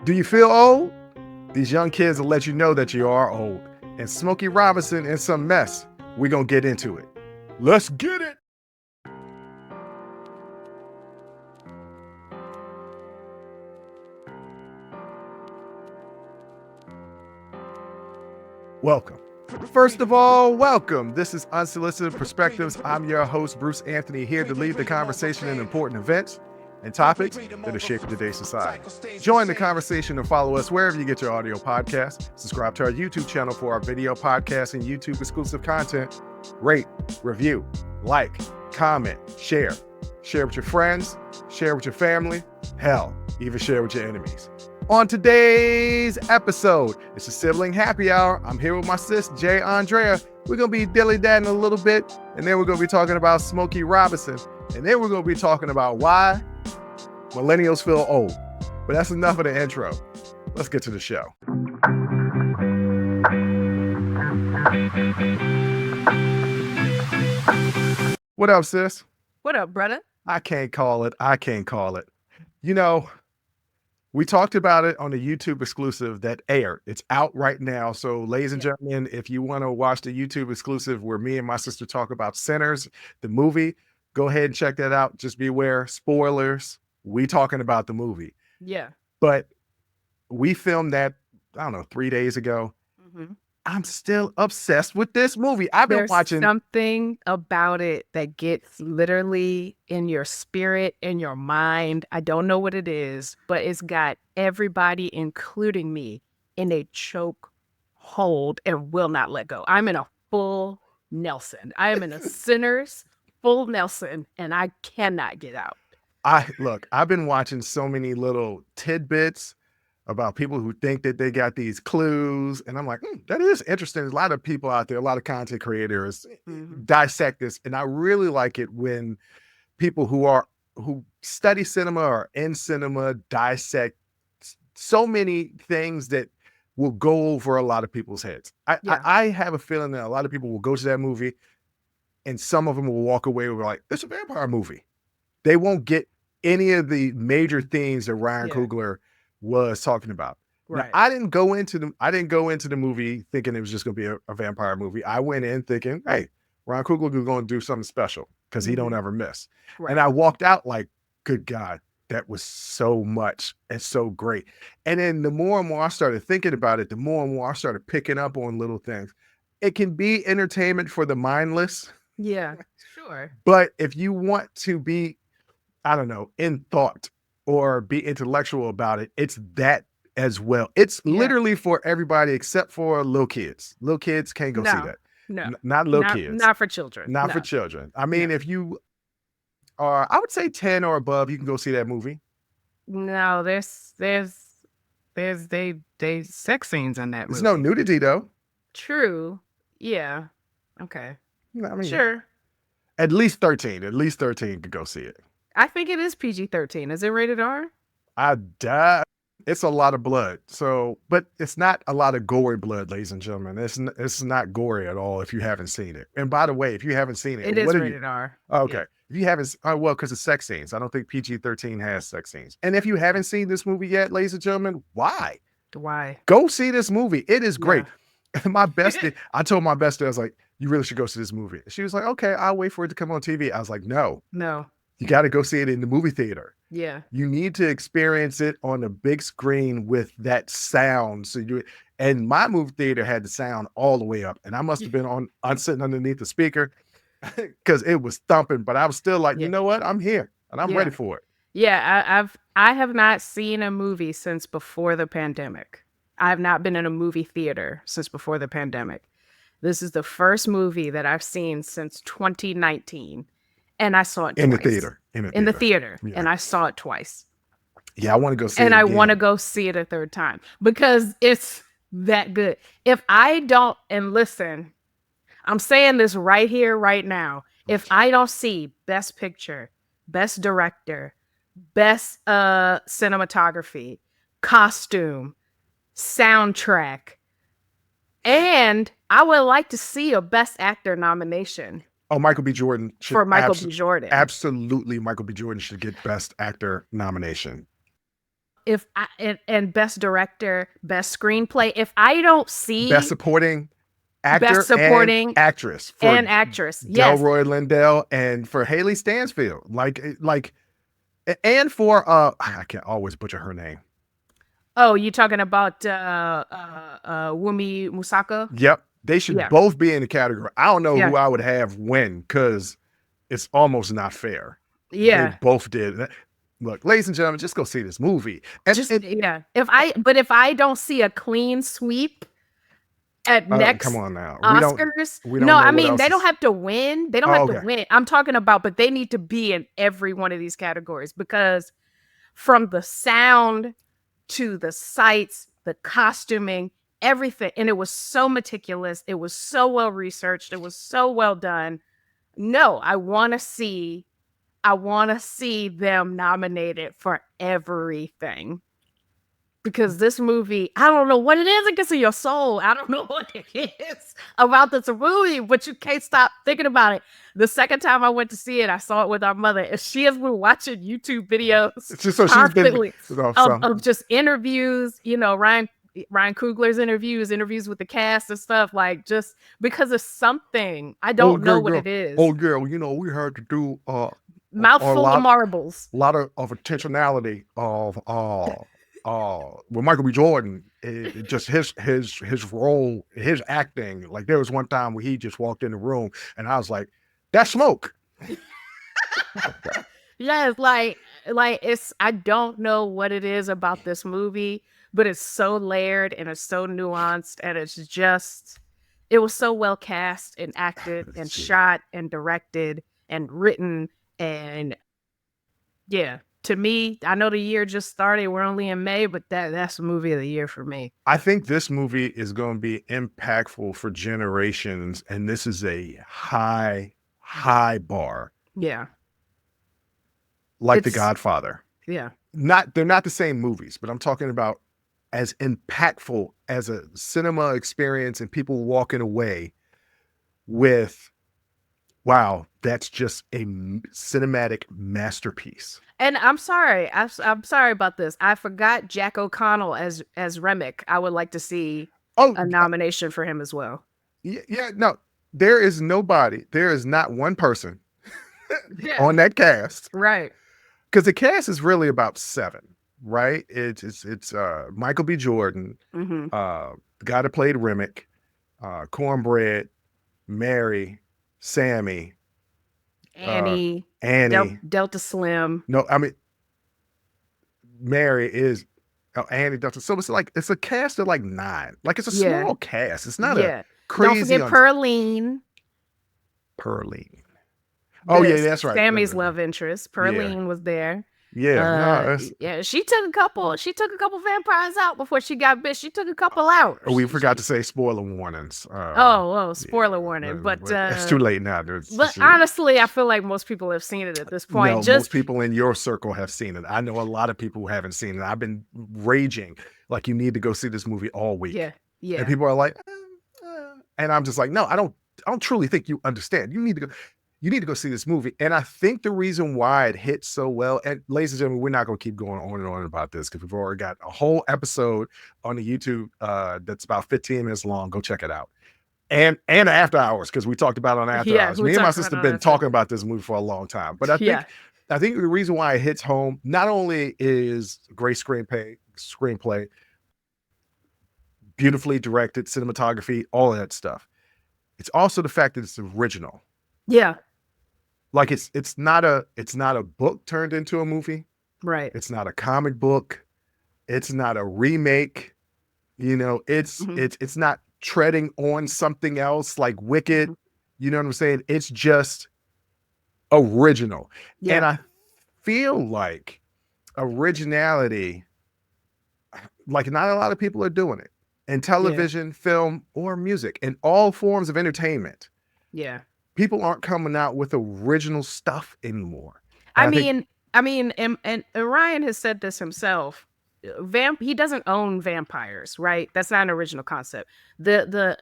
Do you feel old? These young kids will let you know that you are old. And Smokey Robinson in some mess. We're going to get into it. Let's get it. Welcome. First of all, welcome. This is Unsolicited Perspectives. I'm your host, Bruce Anthony, here to lead the conversation in important events and topics that are shaping today's society. Join the conversation and follow us wherever you get your audio podcasts. Subscribe to our YouTube channel for our video podcasts and YouTube exclusive content. Rate, review, like, comment, share. Share with your friends, share with your family, hell, even share with your enemies. On today's episode, it's a Sibling Happy Hour. I'm here with my sis, Aundrea. We're going to be dilly-dadding a little bit, and then we're going to be talking about Smokey Robinson, and then we're going to be talking about why millennials feel old. But that's enough of the intro. Let's get to the show. What up, sis? What up, brother? I can't call it. You know, we talked about it on the YouTube exclusive that aired. It's out right now. So, ladies and gentlemen, if you want to watch the YouTube exclusive where me and my sister talk about Sinners, the movie, go ahead and check that out. Just be aware, spoilers. We talking about the movie. Yeah. But we filmed that, I don't know, 3 days ago. Mm-hmm. I'm still obsessed with this movie. I've been watching. Something about it that gets literally in your spirit, in your mind. I don't know what it is, but it's got everybody, including me, in a choke hold and will not let go. I'm in a full Nelson. I am in a Sinners full Nelson, and I cannot get out. I've been watching so many little tidbits about people who think that they got these clues. And I'm like, that is interesting. There's a lot of people out there, a lot of content creators dissect this. And I really like it when people who study cinema or in cinema dissect so many things that will go over a lot of people's heads. I have a feeling that a lot of people will go to that movie and some of them will walk away with like, it's a vampire movie. They won't get any of the major themes that Ryan Coogler was talking about. Right. Now, I didn't go into the movie thinking it was just going to be a vampire movie. I went in thinking, hey, Ryan Coogler is going to do something special because he don't ever miss. Right. And I walked out like, good God, that was so much and so great. And then the more and more I started thinking about it, the more and more I started picking up on little things. It can be entertainment for the mindless. Yeah, sure. But if you want to be, I don't know, in thought or be intellectual about it, it's that as well. It's literally for everybody except for little kids. Little kids can't go see that. No, not little kids. Not for children. Not for children. I mean, if you are, I would say 10 or above, you can go see that movie. No, there's sex scenes in that movie. There's no nudity though. True. Yeah. Okay. I mean, sure. At least 13 could go see it. I think it is PG-13. Is it rated R? It's a lot of blood. So, but it's not a lot of gory blood, ladies and gentlemen. It's not gory at all if you haven't seen it. And by the way, if you haven't seen it, it is rated R. Okay. Yeah. If you haven't, well, because it's sex scenes. I don't think PG-13 has sex scenes. And if you haven't seen this movie yet, ladies and gentlemen, why? Go see this movie. It is great. Yeah. My bestie, I told my bestie, I was like, you really should go see this movie. She was like, okay, I'll wait for it to come on TV. I was like, no. You got to go see it in the movie theater. Yeah. You need to experience it on a big screen with that sound. So and my movie theater had the sound all the way up. And I must have been I'm sitting underneath the speaker because it was thumping, but I was still like, you know what? I'm here and I'm ready for it. Yeah. I have not seen a movie since before the pandemic. I have not been in a movie theater since before the pandemic. This is the first movie that I've seen since 2019. And I saw it twice. In the theater. Yeah. And I saw it twice. Yeah, I want to go see it again. And I want to go see it a third time because it's that good. If I don't, and listen, I'm saying this right here, right now. If I don't see Best Picture, Best Director, Best Cinematography, Costume, Soundtrack, and I would like to see a Best Actor nomination. Oh, Michael B. Jordan. For Michael B. Jordan. Absolutely, Michael B. Jordan should get Best Actor nomination. and best director, best screenplay, if I don't see Best supporting actor best supporting and actress for and actress, yes. Delroy Lindell and for Haley Stansfield, and for I can always butcher her name. Oh, you talking about Wumi Musaka? Yep, they should Yeah. both be in the category. I don't know Yeah. who I would have win because it's almost not fair. Yeah. They both did. Look, ladies and gentlemen, just go see this movie. And Yeah. If I don't see a clean sweep at next come on now, Oscars, we don't no, know I what mean else they is- don't have to win. They don't Oh, have to okay. win. I'm talking about, but they need to be in every one of these categories because from the sound to the sights, the costuming, everything, and it was so meticulous. It was so well researched. It was so well done. No, I want to see them nominated for everything. Because this movie, I don't know what it is. It gets in your soul. I don't know what it is about this movie, but you can't stop thinking about it. The second time I went to see it, I saw it with our mother, and she has been watching YouTube videos constantly of just interviews, Ryan Coogler's interviews with the cast and stuff, like just because it's something. I don't know what it is. Oh, girl, we had to do mouthful of marbles. A lot of intentionality of with Michael B. Jordan, just his role, his acting. Like there was one time where he just walked in the room, and I was like, "That's Smoke." Yes, like it's. I don't know what it is about this movie, but it's so layered and it's so nuanced, and it's just. It was so well cast and acted and shot and directed and written, and yeah. To me, I know the year just started. We're only in May, but that's the movie of the year for me. I think this movie is going to be impactful for generations, and this is a high bar. Yeah. Like The Godfather. Yeah. They're not the same movies, but I'm talking about as impactful as a cinema experience and people walking away with, wow, that's just a cinematic masterpiece. And I'm sorry. I'm sorry about this. I forgot Jack O'Connell as Remick. I would like to see a nomination for him as well. Yeah, no. There is not one person on that cast. Right. Because the cast is really about 7, right? It's Michael B. Jordan, the guy that played Remick, Cornbread, Mary, Sammy, Annie, Delta Slim. No, I mean Mary is Annie Delta. So it's a cast of like 9. Like it's a small cast. It's not a crazy. Don't forget Pearline. Oh yeah, that's right. Sammy's love interest. Pearline was there. Yeah, she took a couple vampires out before she got bit. She took a couple out. We forgot to say spoiler warnings. Spoiler warning. But it's too late now. But honestly, I feel like most people have seen it at this point. No, most people in your circle have seen it. I know a lot of people who haven't seen it. I've been raging like you need to go see this movie all week. Yeah. And people are like, and I'm just like, no, I don't truly think you understand. You need to go see this movie. And I think the reason why it hit so well, and ladies and gentlemen, we're not going to keep going on and on about this because we've already got a whole episode on the YouTube that's about 15 minutes long. Go check it out. And After Hours, because we talked about it on After Hours. Me and my sister have been talking about this movie for a long time. But I think the reason why it hits home, not only is great screenplay, beautifully directed, cinematography, all of that stuff. It's also the fact that it's original. Yeah. Like it's not a book turned into a movie. Right. It's not a comic book. It's not a remake. It's not treading on something else like Wicked. You know what I'm saying? It's just original. Yeah. And I feel like originality, like not a lot of people are doing it in television, film, or music, in all forms of entertainment. Yeah. People aren't coming out with original stuff anymore. I mean, and Ryan has said this himself. He doesn't own vampires, right? That's not an original concept. The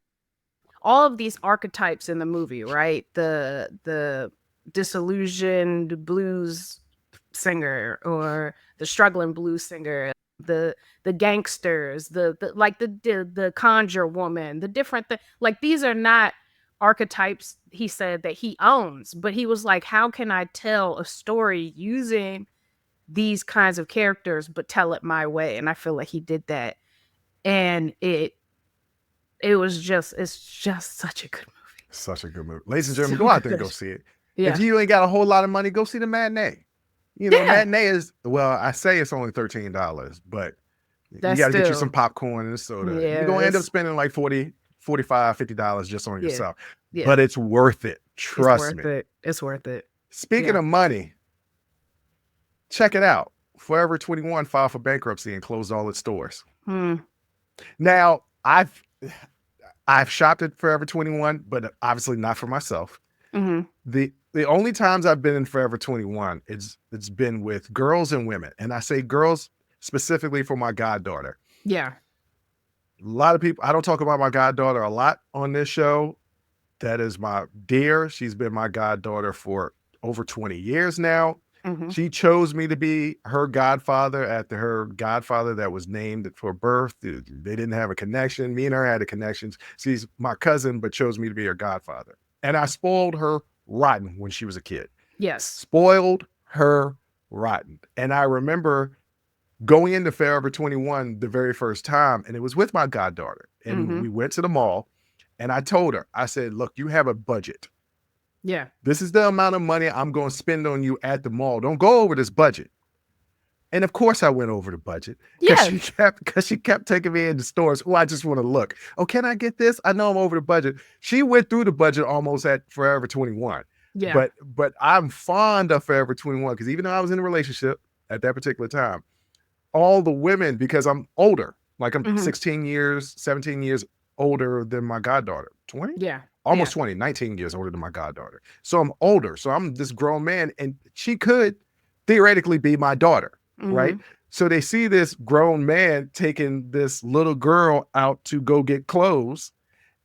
all of these archetypes in the movie, right? The disillusioned blues singer or the struggling blues singer, the gangsters, the conjure woman, the different like these are not archetypes he said that he owns, but he was like, how can I tell a story using these kinds of characters but tell it my way? And I feel like he did that, and it's just such a good movie. Such a good movie. Ladies and gentlemen, go out there and go see it. Yeah. If you ain't got a whole lot of money, go see the matinee. Matinee is, well, I say it's only $13, but That's you got to get you still- some popcorn and a soda. Yeah, You're going to end up it's- spending like $40, $45, $50 just on Yeah. yourself. Yeah. But it's worth it. Trust me. It's worth it. Speaking Yeah. of money, check it out. Forever 21 filed for bankruptcy and closed all its stores. Now, I've shopped at Forever 21, but obviously not for myself. The only times I've been in Forever 21, it's been with girls and women. And I say girls specifically for my goddaughter. Yeah. A lot of people, I don't talk about my goddaughter a lot on this show. That is my dear. She's been my goddaughter for over 20 years now. She chose me to be her godfather after her godfather that was named for birth. They didn't have a connection. Me and her had a connection. She's my cousin, but chose me to be her godfather. And I spoiled her rotten when she was a kid. Yes. Spoiled her rotten. And I remember going into Forever 21 the very first time, and it was with my goddaughter. And we went to the mall, and I told her, I said, look, you have a budget. Yeah. This is the amount of money I'm going to spend on you at the mall. Don't go over this budget. And of course I went over the budget. Yeah. Because she kept taking me into stores. Oh, I just want to look. Oh, can I get this? I know I'm over the budget. She went through the budget almost at Forever 21. Yeah. But I'm fond of Forever 21 because even though I was in a relationship at that particular time, all the women, because I'm older, like I'm 16 years, 17 years older than my goddaughter. 20? Yeah. Almost 20, 19 years older than my goddaughter. So I'm older. So I'm this grown man, and she could theoretically be my daughter, right? So they see this grown man taking this little girl out to go get clothes,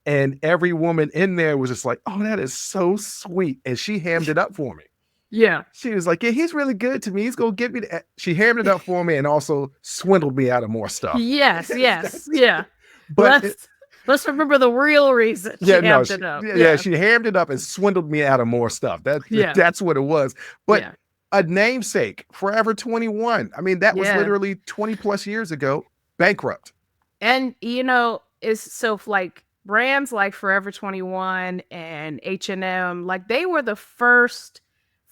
and every woman in there was just like, oh, that is so sweet. And she hammed it up for me. Yeah. She was like, yeah, he's really good to me. He's going to get me. She hammed it up for me and also swindled me out of more stuff. Yes. Yeah. But Let's remember the real reason she hammed it up. Yeah, she hammed it up and swindled me out of more stuff. That's what it was. But a namesake, Forever 21. I mean, that was literally 20 plus years ago, bankrupt. And, it's so like brands like Forever 21 and H&M, like they were the first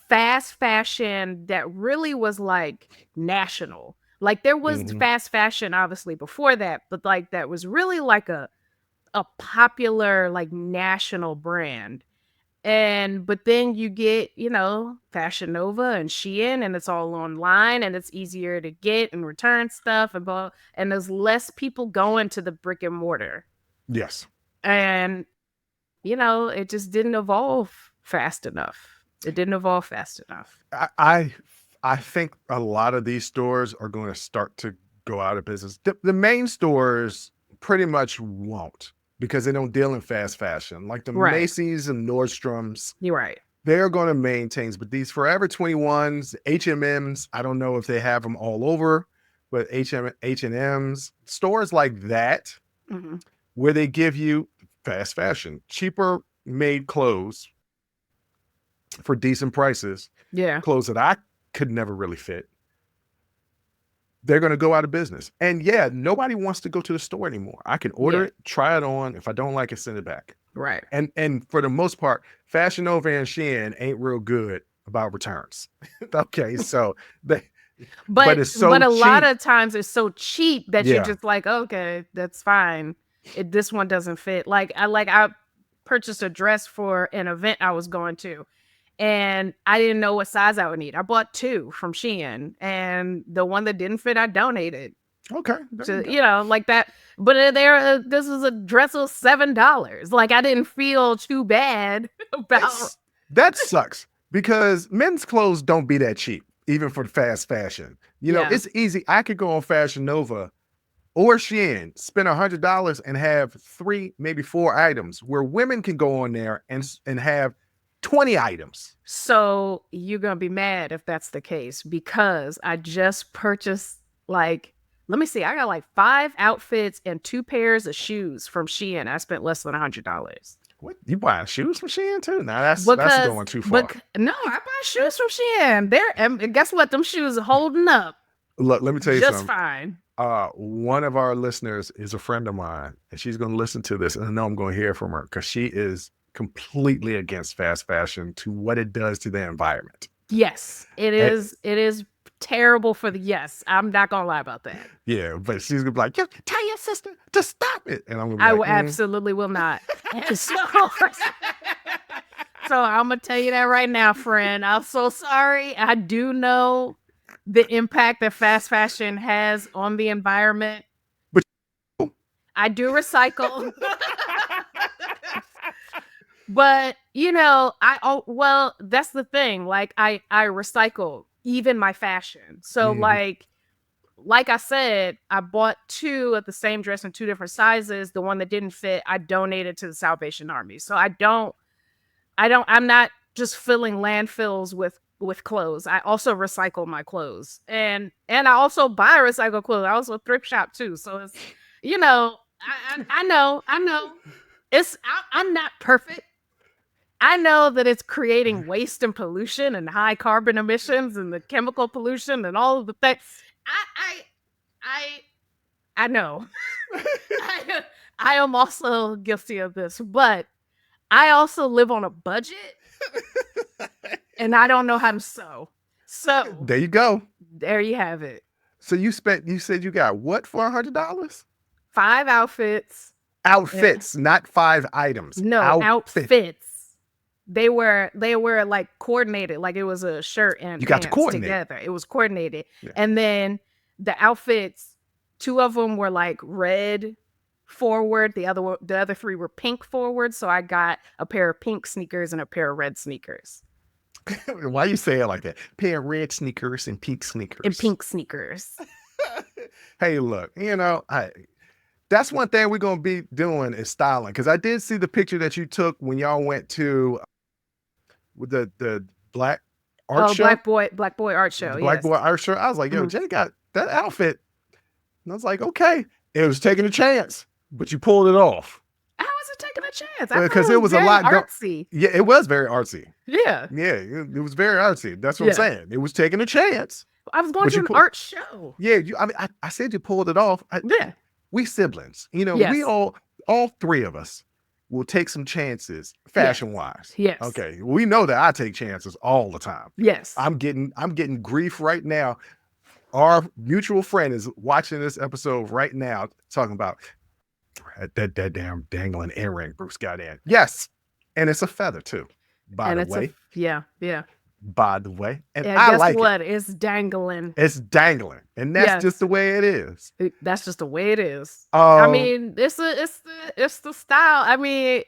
fast fashion that really was like national. Like there was fast fashion obviously before that, but like that was really like a popular like national brand. But then you get, Fashion Nova and Shein, and it's all online and it's easier to get and return stuff and there's less people going to the brick and mortar. Yes. And it just didn't evolve fast enough. I think a lot of these stores are going to start to go out of business. The main stores pretty much won't, because they don't deal in fast fashion. Like the Macy's and Nordstroms. You're right. They're going to maintain, but these Forever 21s, H&M's, I don't know if they have them all over, but H&M's, stores like that, where they give you fast fashion, cheaper made clothes for decent prices. Yeah. Clothes that I could never really fit. They're going to go out of business. And nobody wants to go to the store anymore. I can order it, try it on. If I don't like it, send it back. Right. And for the most part, Fashion Nova and Shein ain't real good about returns. Okay, so but it's so but a cheap. lot of times it's so cheap that you're just like, okay, that's fine. This one doesn't fit. Like I purchased a dress for an event I was going to, and I didn't know what size I would need. I bought 2 from Shein, and the one that didn't fit, I donated. Okay. Like that. But this was a dress of $7. Like I didn't feel too bad about that. Sucks because men's clothes don't be that cheap, even for fast fashion. It's easy. I could go on Fashion Nova or Shein, spend $100 and have 3, maybe 4 items, where women can go on there and have 20 items. So you're gonna be mad if that's the case, because I just purchased like let me see. I got like 5 outfits and 2 pairs of shoes from Shein. I spent less than $100. What, you buying shoes from Shein too? Now that's Because going too far. no, I buy shoes from Shein. And guess what? Them shoes are holding up Look, let me tell you just something. fine. One of our listeners is a friend of mine, and she's going to listen to this, and I know I'm going to hear from her because she is completely against fast fashion to what it does to the environment. Yes, it is. It is terrible for the. Yes, I'm not gonna lie about that. Yeah, but she's gonna be like, "Yo, tell your sister to stop it," and I'm gonna be I like, absolutely will not. so I'm gonna tell you that right now, friend. I'm so sorry. I do know the impact that fast fashion has on the environment. But I do recycle. But well, that's the thing. Like I recycle even my fashion. So like I said, I bought 2 of the same dress in 2 different sizes. The one that didn't fit, I donated to the Salvation Army. So I'm not just filling landfills with clothes. I also recycle my clothes. And I also buy recycled clothes. I also thrift shop too. So it's I know. I'm not perfect. I know that it's creating waste and pollution and high carbon emissions and the chemical pollution and all of the things. I know. I am also guilty of this, but I also live on a budget and I don't know how to sew. So there you go. There you have it. So you said you got what for $100? 5 outfits. Outfits, not 5 items. No, outfits. They were like coordinated, like it was a shirt and you got to coordinate together. It was coordinated, and then the outfits, 2 of them were like red forward. The other 3 were pink forward. So I got a pair of pink sneakers and a pair of red sneakers. Why you say it like that? Pair of red sneakers and pink sneakers. Hey, look, that's one thing we're going to be doing is styling. Because I did see the picture that you took when y'all went to the Black Art Show. Black Boy Art Show. Black Boy Art Show. I was like, yo, Jay got that outfit. And I was like, okay. It was taking a chance, but you pulled it off. How was it taking a chance? Because it was a lot artsy. Yeah, it was very artsy. Yeah. Yeah, it was very artsy. That's what I'm saying. It was taking a chance. I was going to an art show. Yeah, I said you pulled it off. We siblings. We all 3 of us will take some chances fashion-wise. Yes. Okay. We know that I take chances all the time. Yes. I'm getting grief right now. Our mutual friend is watching this episode right now talking about that damn dangling earring Bruce got in. Yes. And it's a feather too, by the way. By the way. And I like what? It's dangling. It's dangling. And that's just the way it is. That's just the way it is. I mean, it's the style. I mean,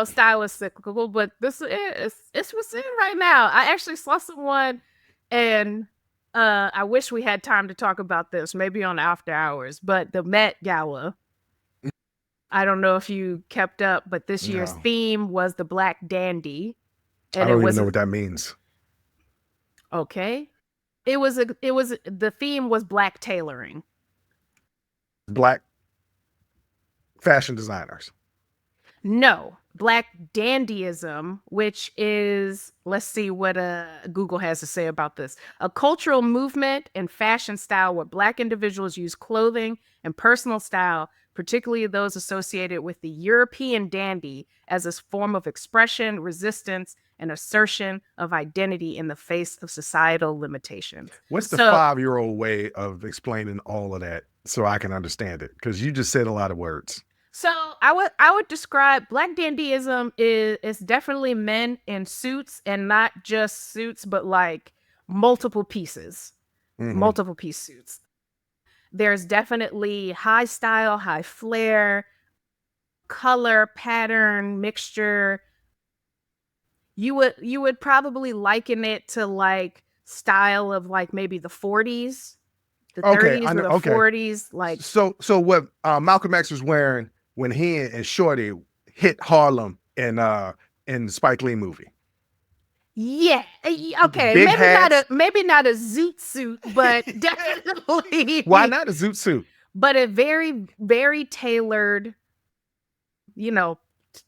style is cyclical, but it's what's in right now. I actually saw someone, and I wish we had time to talk about this, maybe on After Hours, but the Met Gala. I don't know if you kept up, but this year's theme was the Black Dandy. And I don't even know what that means. Okay. The theme was black tailoring. Black fashion designers. No, Black Dandyism, which is, let's see what Google has to say about this. A cultural movement and fashion style where Black individuals use clothing and personal style, particularly those associated with the European dandy, as a form of expression, resistance, and assertion of identity in the face of societal limitations. What's the 5-year-old way of explaining all of that so I can understand it? Because you just said a lot of words. So I would describe Black Dandyism is definitely men in suits, and not just suits, but like multiple pieces, multiple piece suits. There's definitely high style, high flair, color, pattern, mixture. You would probably liken it to like style of like maybe the 40s, the 30s, or the 40s. Like so what Malcolm X was wearing when he and Shorty hit Harlem in the Spike Lee movie. Yeah. Okay. Big hats. Maybe not a zoot suit, but definitely. Why not a zoot suit? But a very, very tailored, you know,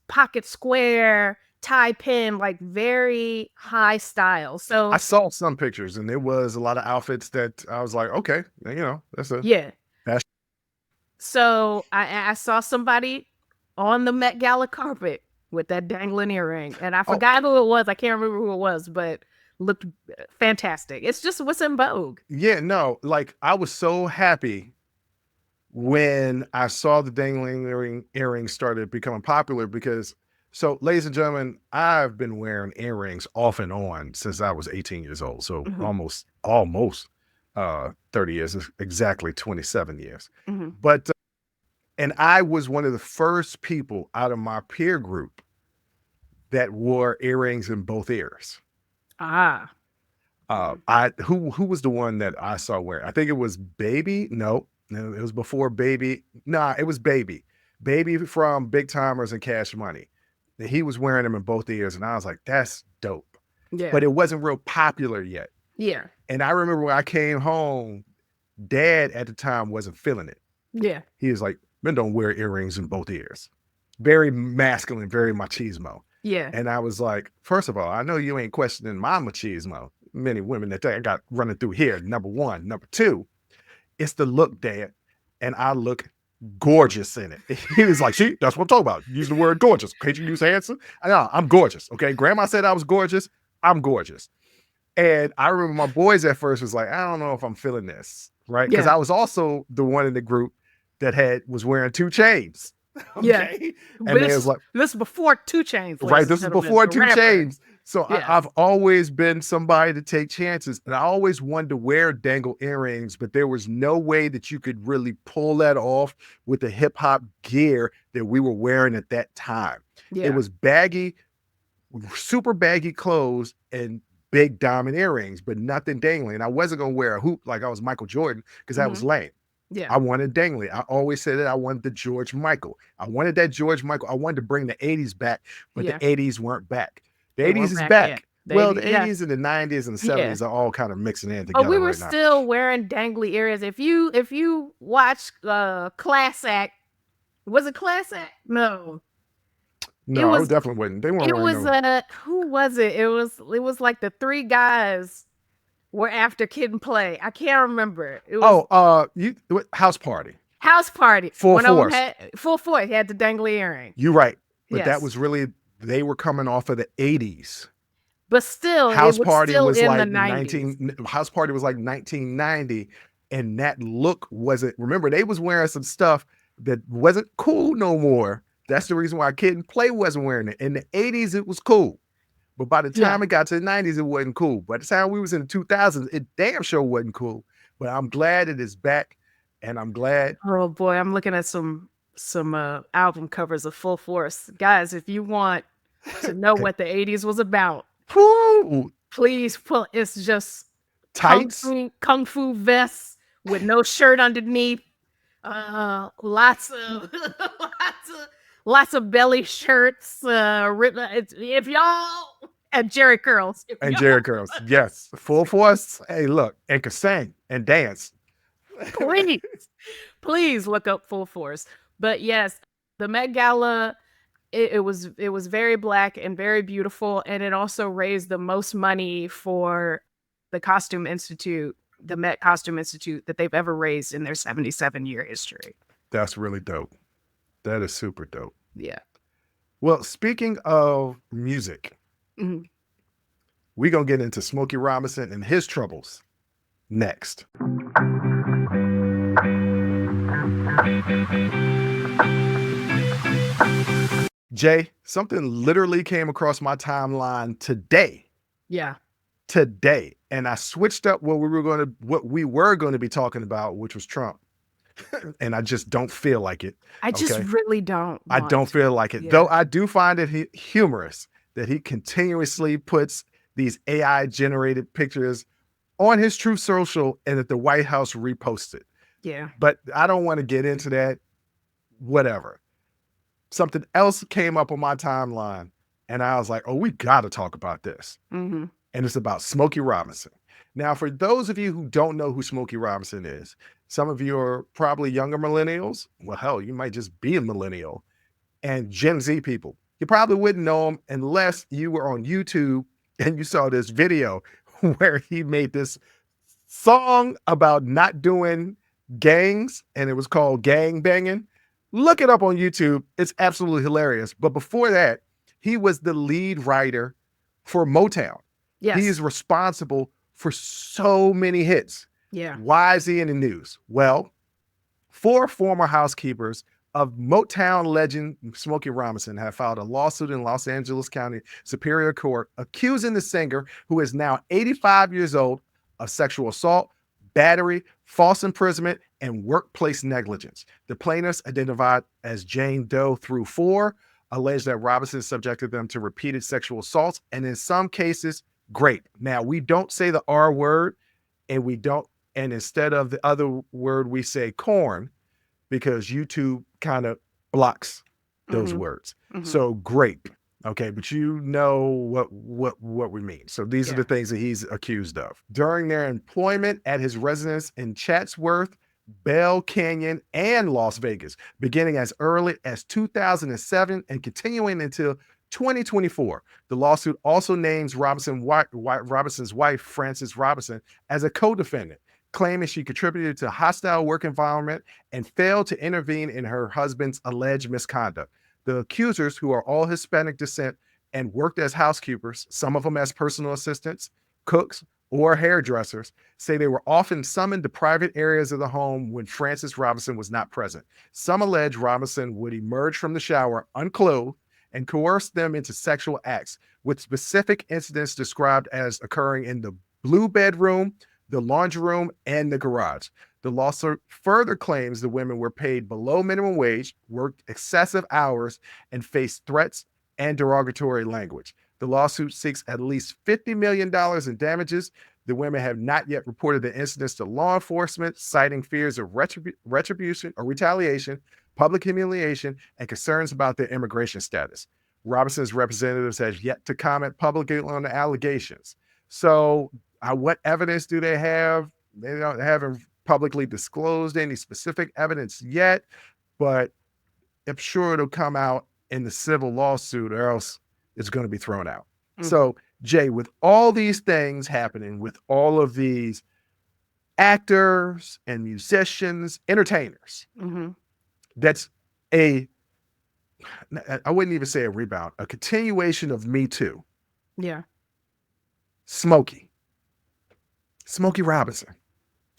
pocket square, tie pin, like very high style. I So saw some pictures, and there was a lot of outfits that I was like, okay, that's a yeah. fashion. So I saw somebody on the Met Gala carpet with that dangling earring, and I Oh, forgot who it was. I can't remember who it was, but looked fantastic. It's just what's in vogue. yeah, no, like I was so happy when I saw the dangling earrings started becoming popular because, so ladies and gentlemen, I've been wearing earrings off and on since I was 18 years old. So Mhm, almost 30 years, exactly 27 years. mhm. But, and I was one of the first people out of my peer group that wore earrings in both ears. Ah, Who was the one that I saw wear? I think it was Baby. No, it was before Baby. Nah, it was Baby. Baby from Big Timers and Cash Money. And he was wearing them in both ears, and I was like, "That's dope." yeah, But it wasn't real popular yet. yeah, And I remember when I came home, Dad at the time wasn't feeling it. yeah, He was like, "Men don't wear earrings in both ears." Very masculine, very machismo. yeah, And I was like, first of all, I know you ain't questioning my machismo. Many women that I got running through here, number one. Number two, it's the look, Dad. And I look gorgeous in it. He was like, see, that's what I'm talking about. Use the word gorgeous. Can't you use handsome? No, I'm gorgeous. Okay. Grandma said I was gorgeous. I'm gorgeous. And I remember my boys at first was like, I don't know if I'm feeling this. Right. Because yeah, I was also the one in the group that was wearing 2 chains. yeah. Okay. But And they was like, this before 2 Chainz, right, ladies and this is gentlemen, before the 2 rapper. Chainz. So Yeah, I've always been somebody to take chances, and I always wanted to wear dangle earrings, but there was no way that you could really pull that off with the hip hop gear that we were wearing at that time. It yeah, was baggy, super baggy clothes and big diamond earrings, but nothing dangling. I wasn't gonna wear a hoop like I was Michael Jordan because that was mhm, lame. yeah, I wanted dangly. I always said that I wanted the George Michael. I wanted that George Michael. I wanted to bring the 80s back, but the yeah. 80s weren't back. The They weren't 80s is back yet. back. The Well, the 80s, yeah, 80s and the 90s and the yeah. 70s are all kind of mixing in But we together were right now. still wearing dangly earrings. If you watch Class Act, was it Class Act? No. It No, it was definitely wasn't. They weren't it wearing was no. who was it? It was like the 3 guys were after Kid and Play. I can't remember. It was House Party, House Party. Full One of them Force. had full force. He had the dangly earring. You're right, but that Yes. was really they were coming off of the 80s. But still, it House was Party still was in the like 90s. House Party was like 1990, and that look wasn't. Remember, they was wearing some stuff that wasn't cool no more. That's the reason why Kid and Play wasn't wearing it. In the 80s, it was cool. But by the Yeah. time it got to the 90s, it wasn't cool. By the time we was in the 2000s, it damn sure wasn't cool. But I'm glad it is back, and I'm glad. Oh boy, I'm looking at some album covers of Full Force. Guys, if you want to know what the 80s was about, Woo! please pull. It's just Tights kung fu vests with no shirt underneath. Lots of lots of belly shirts. If y'all and Jerry curls. and Jerry curls. Yes, Full Force. Hey, look, and can sing and dance. Please, please look up Full Force. But yes, the Met Gala. It was very Black and very beautiful, and it also raised the most money for the Costume Institute, the Met Costume Institute, that they've ever raised in their 77-year history. That's really dope. That is super dope. Yeah. Well, speaking of music, Mhm. we're going to get into Smokey Robinson and his troubles next. Jay, something literally came across my timeline today. Yeah. And I switched up what we were going to be talking about, which was Trump. And I just don't feel like it. I just Okay? really don't. I don't feel like it. Yeah. Though I do find it humorous that he continuously puts these AI generated pictures on his Truth Social and that the White House reposted. Yeah. But I don't want to get into that. Whatever. Something else came up on my timeline. And I was like, oh, we got to talk about this. Mm-hmm. And it's about Smokey Robinson. Now, for those of you who don't know who Smokey Robinson is, some of you are probably younger millennials. Well, hell, you might just be a millennial. And Gen Z people, you probably wouldn't know him unless you were on YouTube and you saw this video where he made this song about not doing gangs, and it was called Gang Banging. Look it up on YouTube. It's absolutely hilarious. But before that, he was the lead writer for Motown. Yes. He is responsible for so many hits. Yeah. Why is he in the news? Well, 4 former housekeepers of Motown legend Smokey Robinson have filed a lawsuit in Los Angeles County Superior Court accusing the singer, who is now 85 years old, of sexual assault, battery, false imprisonment, and workplace negligence. The plaintiffs, identified as Jane Doe through 4, allege that Robinson subjected them to repeated sexual assaults, and in some cases, rape. Now, we don't say the R word, and instead of the other word, we say corn, because YouTube kind of blocks those words. So grape. Okay, but you know what we mean. So these are the things that he's accused of. During their employment at his residence in Chatsworth, Bell Canyon, and Las Vegas, beginning as early as 2007 and continuing until 2024. The lawsuit also names Robinson's wife, Frances Robinson, as a co-defendant, claiming she contributed to a hostile work environment and failed to intervene in her husband's alleged misconduct. The accusers, who are all Hispanic descent and worked as housekeepers, some of them as personal assistants, cooks, or hairdressers, say they were often summoned to private areas of the home when Frances Robinson was not present. Some allege Robinson would emerge from the shower unclothed and coerce them into sexual acts, with specific incidents described as occurring in the blue bedroom, the laundry room, and the garage. The lawsuit further claims the women were paid below minimum wage, worked excessive hours, and faced threats and derogatory language. The lawsuit seeks at least $50 million in damages. The women have not yet reported the incidents to law enforcement, citing fears of retribution or retaliation, public humiliation, and concerns about their immigration status. Robinson's representatives have yet to comment publicly on the allegations. So, what evidence do they have? They haven't publicly disclosed any specific evidence yet, but I'm sure it'll come out in the civil lawsuit, or else it's going to be thrown out. So, Jay, with all these things happening, with all of these actors and musicians, entertainers, that's I wouldn't even say a rebound, a continuation of Me Too. Yeah. Smokey Robinson.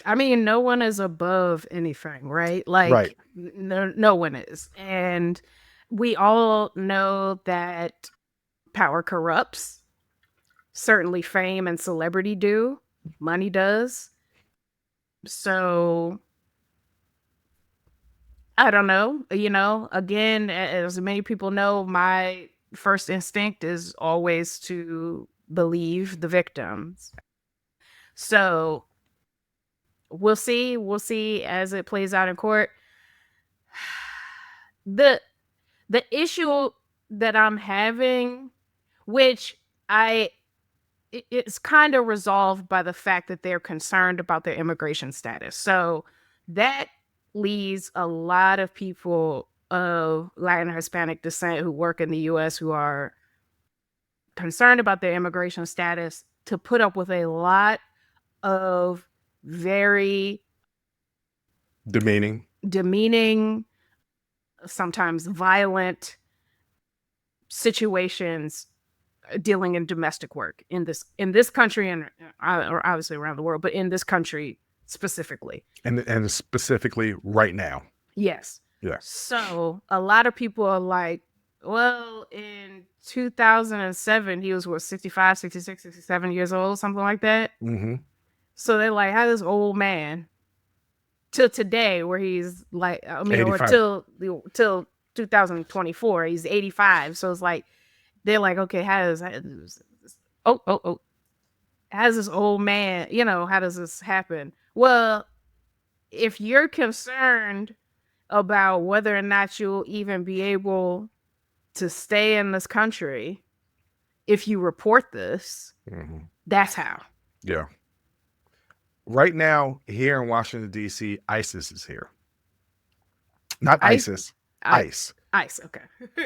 I mean, no one is above anything, right? Like, right. No one is. And we all know that power corrupts. Certainly fame and celebrity do. Money does. So, I don't know. Again, as many people know, my first instinct is always to believe the victims. So, we'll see as it plays out in court. The issue that I'm having, which it's kind of resolved by the fact that they're concerned about their immigration status. So that leaves a lot of people of Latin or Hispanic descent who work in the U.S. who are concerned about their immigration status to put up with a lot of very demeaning, sometimes violent situations dealing in domestic work in this country and or obviously around the world, but in this country specifically. And specifically right now. Yes. Yeah. So a lot of people are like, well, in 2007, he was 65, 66, 67 years old, something like that. So they're like, how this old man till today, where he's like, I mean, 85. Or till 2024, he's 85. So it's like, they're like, okay, how does this old man, how does this happen? Well, if you're concerned about whether or not you'll even be able to stay in this country, if you report this, Mm-hmm. that's how. Yeah. Right now, here in Washington, D.C., ISIS is here. Not Ice? ISIS, I, ICE. ice. Okay.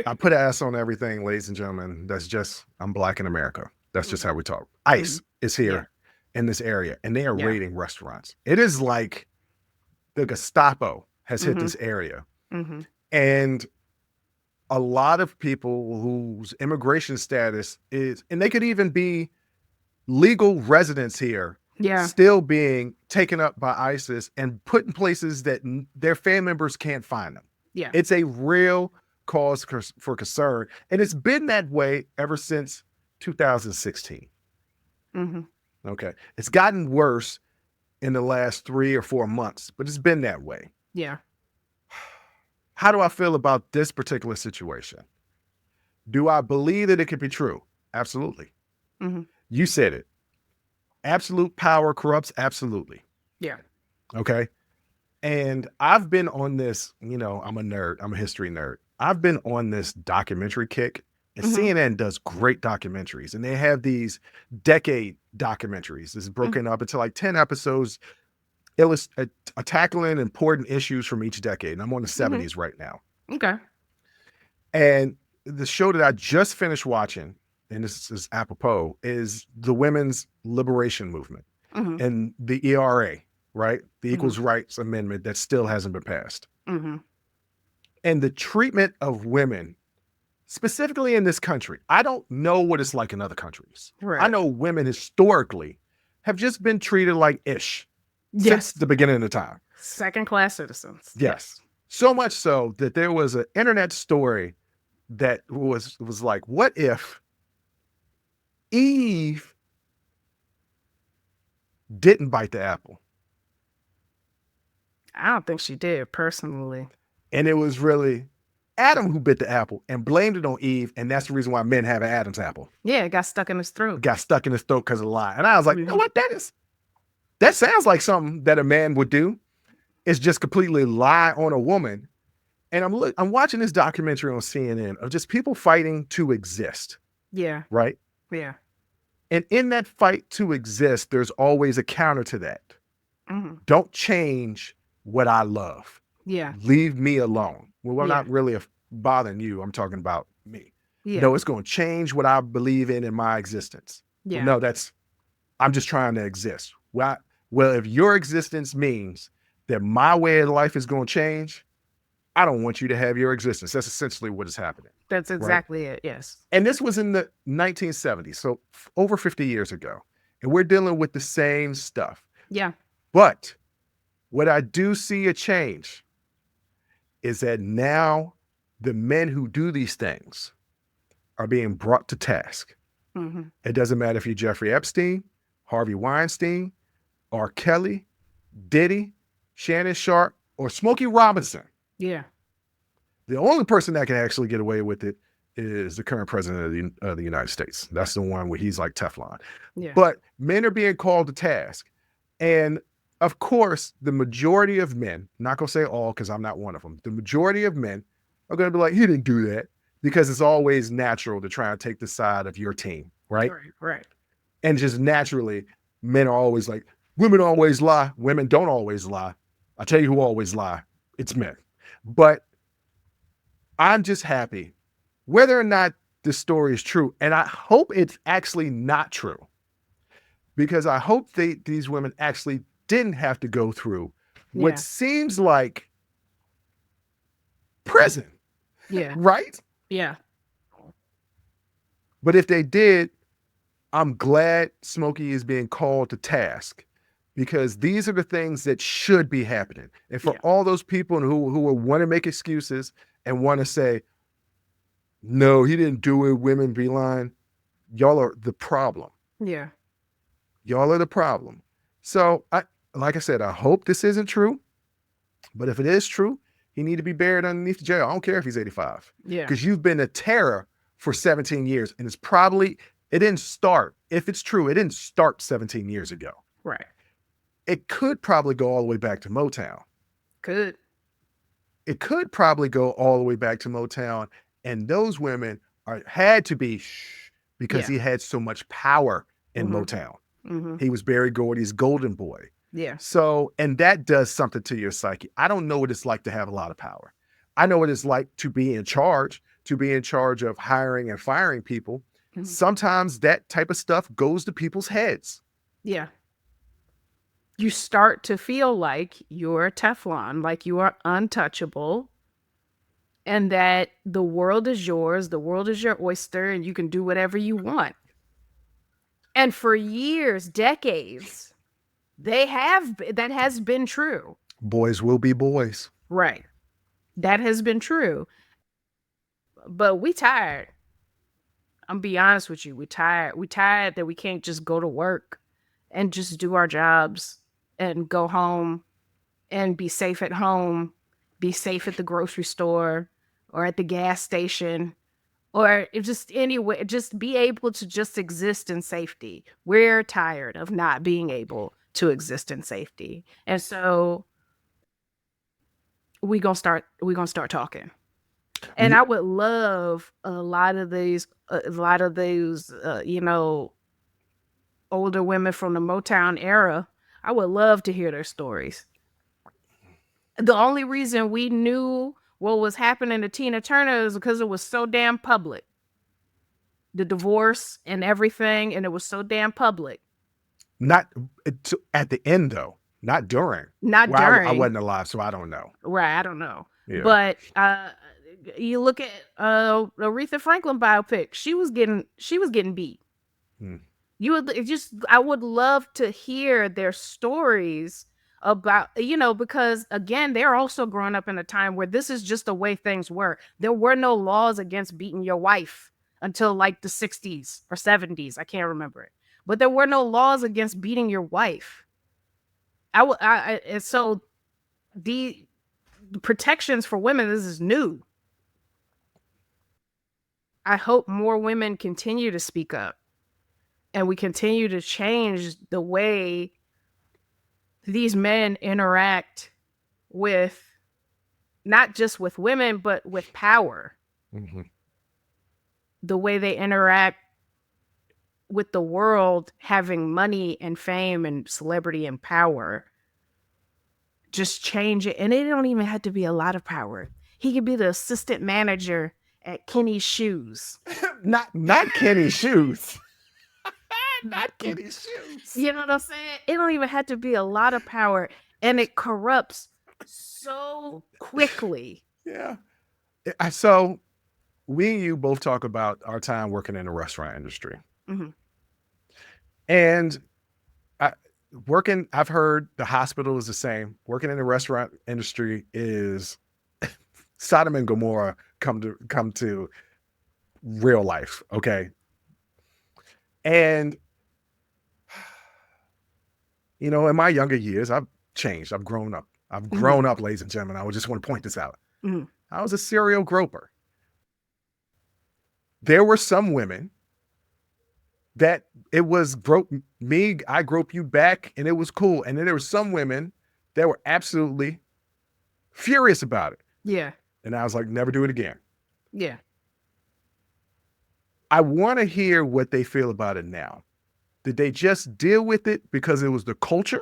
I put an S on everything, ladies and gentlemen. That's just, I'm Black in America. That's just how we talk. ICE is here in this area, and they are raiding restaurants. It is like the Gestapo has hit this area. Mm-hmm. And a lot of people whose immigration status is, and they could even be legal residents here, still being taken up by ISIS and put in places that their family members can't find them. Yeah. It's a real cause for concern. And it's been that way ever since 2016. Mm-hmm. Okay. It's gotten worse in the last 3 or 4 months, but it's been that way. Yeah. How do I feel about this particular situation? Do I believe that it could be true? Absolutely. Mm-hmm. You said it. Absolute power corrupts. Absolutely. Yeah. Okay. And I've been on this, I'm a nerd. I'm a history nerd. I've been on this documentary kick, and CNN does great documentaries, and they have these decade documentaries. This is broken up into like 10 episodes, tackling important issues from each decade. And I'm on the 70s right now. Okay. And the show that I just finished watching, and this is apropos, is the women's liberation movement and the ERA, right? The Equals Rights Amendment that still hasn't been passed. And the treatment of women, specifically in this country, I don't know what it's like in other countries. Right. I know women historically have just been treated like ish since the beginning of the time. Second-class citizens. Yes. So much so that there was an internet story that was like, what if Eve didn't bite the apple? I don't think she did, personally. And it was really Adam who bit the apple and blamed it on Eve, and that's the reason why men have an Adam's apple. Yeah, it got stuck in his throat. Got stuck in his throat because of the lie. And I was like, you know what that sounds like something that a man would do. It's just completely lie on a woman. And I'm watching this documentary on CNN of just people fighting to exist. Yeah. Right? Yeah. And in that fight to exist, there's always a counter to that. Don't change what I love. Yeah. Leave me alone. Well, I'm not really bothering you. I'm talking about me. Yeah. No, it's going to change what I believe in my existence. Yeah. Well, no, I'm just trying to exist. Well, if your existence means that my way of life is going to change, I don't want you to have your existence. That's essentially what is happening. That's exactly it. Yes. And this was in the 1970s, so over 50 years ago. And we're dealing with the same stuff. Yeah. But what I do see a change is that now the men who do these things are being brought to task. It doesn't matter if you're Jeffrey Epstein, Harvey Weinstein, R. Kelly, Diddy, Shannon Sharp, or Smokey Robinson. Yeah. The only person that can actually get away with it is the current president of the United States. That's the one where he's like Teflon. Yeah. But men are being called to task. And of course, the majority of men, not going to say all because I'm not one of them, the majority of men are going to be like, he didn't do that, because it's always natural to try and take the side of your team, right? Right. And just naturally, men are always like, women always lie. Women don't always lie. I tell you who always lie. It's men. But I'm just happy, whether or not this story is true, and I hope it's actually not true, because I hope these women actually didn't have to go through what seems like prison. Yeah. Right? Yeah. But if they did, I'm glad Smokey is being called to task, because these are the things that should be happening. And for all those people who want to make excuses and want to say, no, he didn't do it, women be lying, y'all are the problem. Yeah. Y'all are the problem. So, like I said, I hope this isn't true. But if it is true, he need to be buried underneath the jail. I don't care if he's 85. Yeah. Because you've been a terror for 17 years. And it didn't start, if it's true, it didn't start 17 years ago. Right. It could probably go all the way back to Motown. It could probably go all the way back to Motown. And those women had to be because Yeah. he had so much power in Mhm. Motown. Mhm. He was Berry Gordy's golden boy. Yeah. So, and that does something to your psyche. I don't know what it's like to have a lot of power. I know what it's like to be in charge of hiring and firing people. Mhm. Sometimes that type of stuff goes to people's heads. Yeah. You start to feel like you're Teflon, like you are untouchable, and that the world is yours, the world is your oyster, and you can do whatever you want. And for years, decades, that has been true. Boys will be boys. Right. That has been true. But we tired. I'm be honest with you. We tired. We tired that we can't just go to work and just do our jobs and go home and be safe at home, be safe at the grocery store or at the gas station or just anywhere, just be able to just exist in safety. We're tired of not being able to exist in safety. And so we gonna start talking. And I would love a lot of these older women from the Motown era. I would love to hear their stories. The only reason we knew what was happening to Tina Turner is because it was so damn public. The divorce and everything, and it was so damn public. Not at the end though, not during. Not Well, during. I wasn't alive, so I don't know. Right, I don't know. Yeah. But you look at Aretha Franklin biopic. She was getting beat. I would love to hear their stories about, because again, they're also growing up in a time where this is just the way things were. There were no laws against beating your wife until like the 60s or 70s. I can't remember it. But there were no laws against beating your wife. So the protections for women, this is new. I hope more women continue to speak up and we continue to change the way these men interact with, not just with women, but with power. Mm-hmm. The way they interact with the world, having money and fame and celebrity and power. Just change it. And it don't even have to be a lot of power. He could be the assistant manager at Kenny's Shoes. not Kenny's Shoes. Not Kenny's Shoes. You know what I'm saying? It don't even have to be a lot of power. And it corrupts so quickly. Yeah. So we and you both talk about our time working in the restaurant industry. Mm-hmm. And I've heard the hospital is the same. Working in the restaurant industry is Sodom and Gomorrah come to real life. Okay. And, in my younger years, I've changed. I've grown up. I've grown up, ladies and gentlemen. I just want to point this out. Mm-hmm. I was a serial groper. There were some women that it was I grope you back and it was cool. And then there were some women that were absolutely furious about it. Yeah. And I was like, never do it again. Yeah. I want to hear what they feel about it now. Did they just deal with it because it was the culture?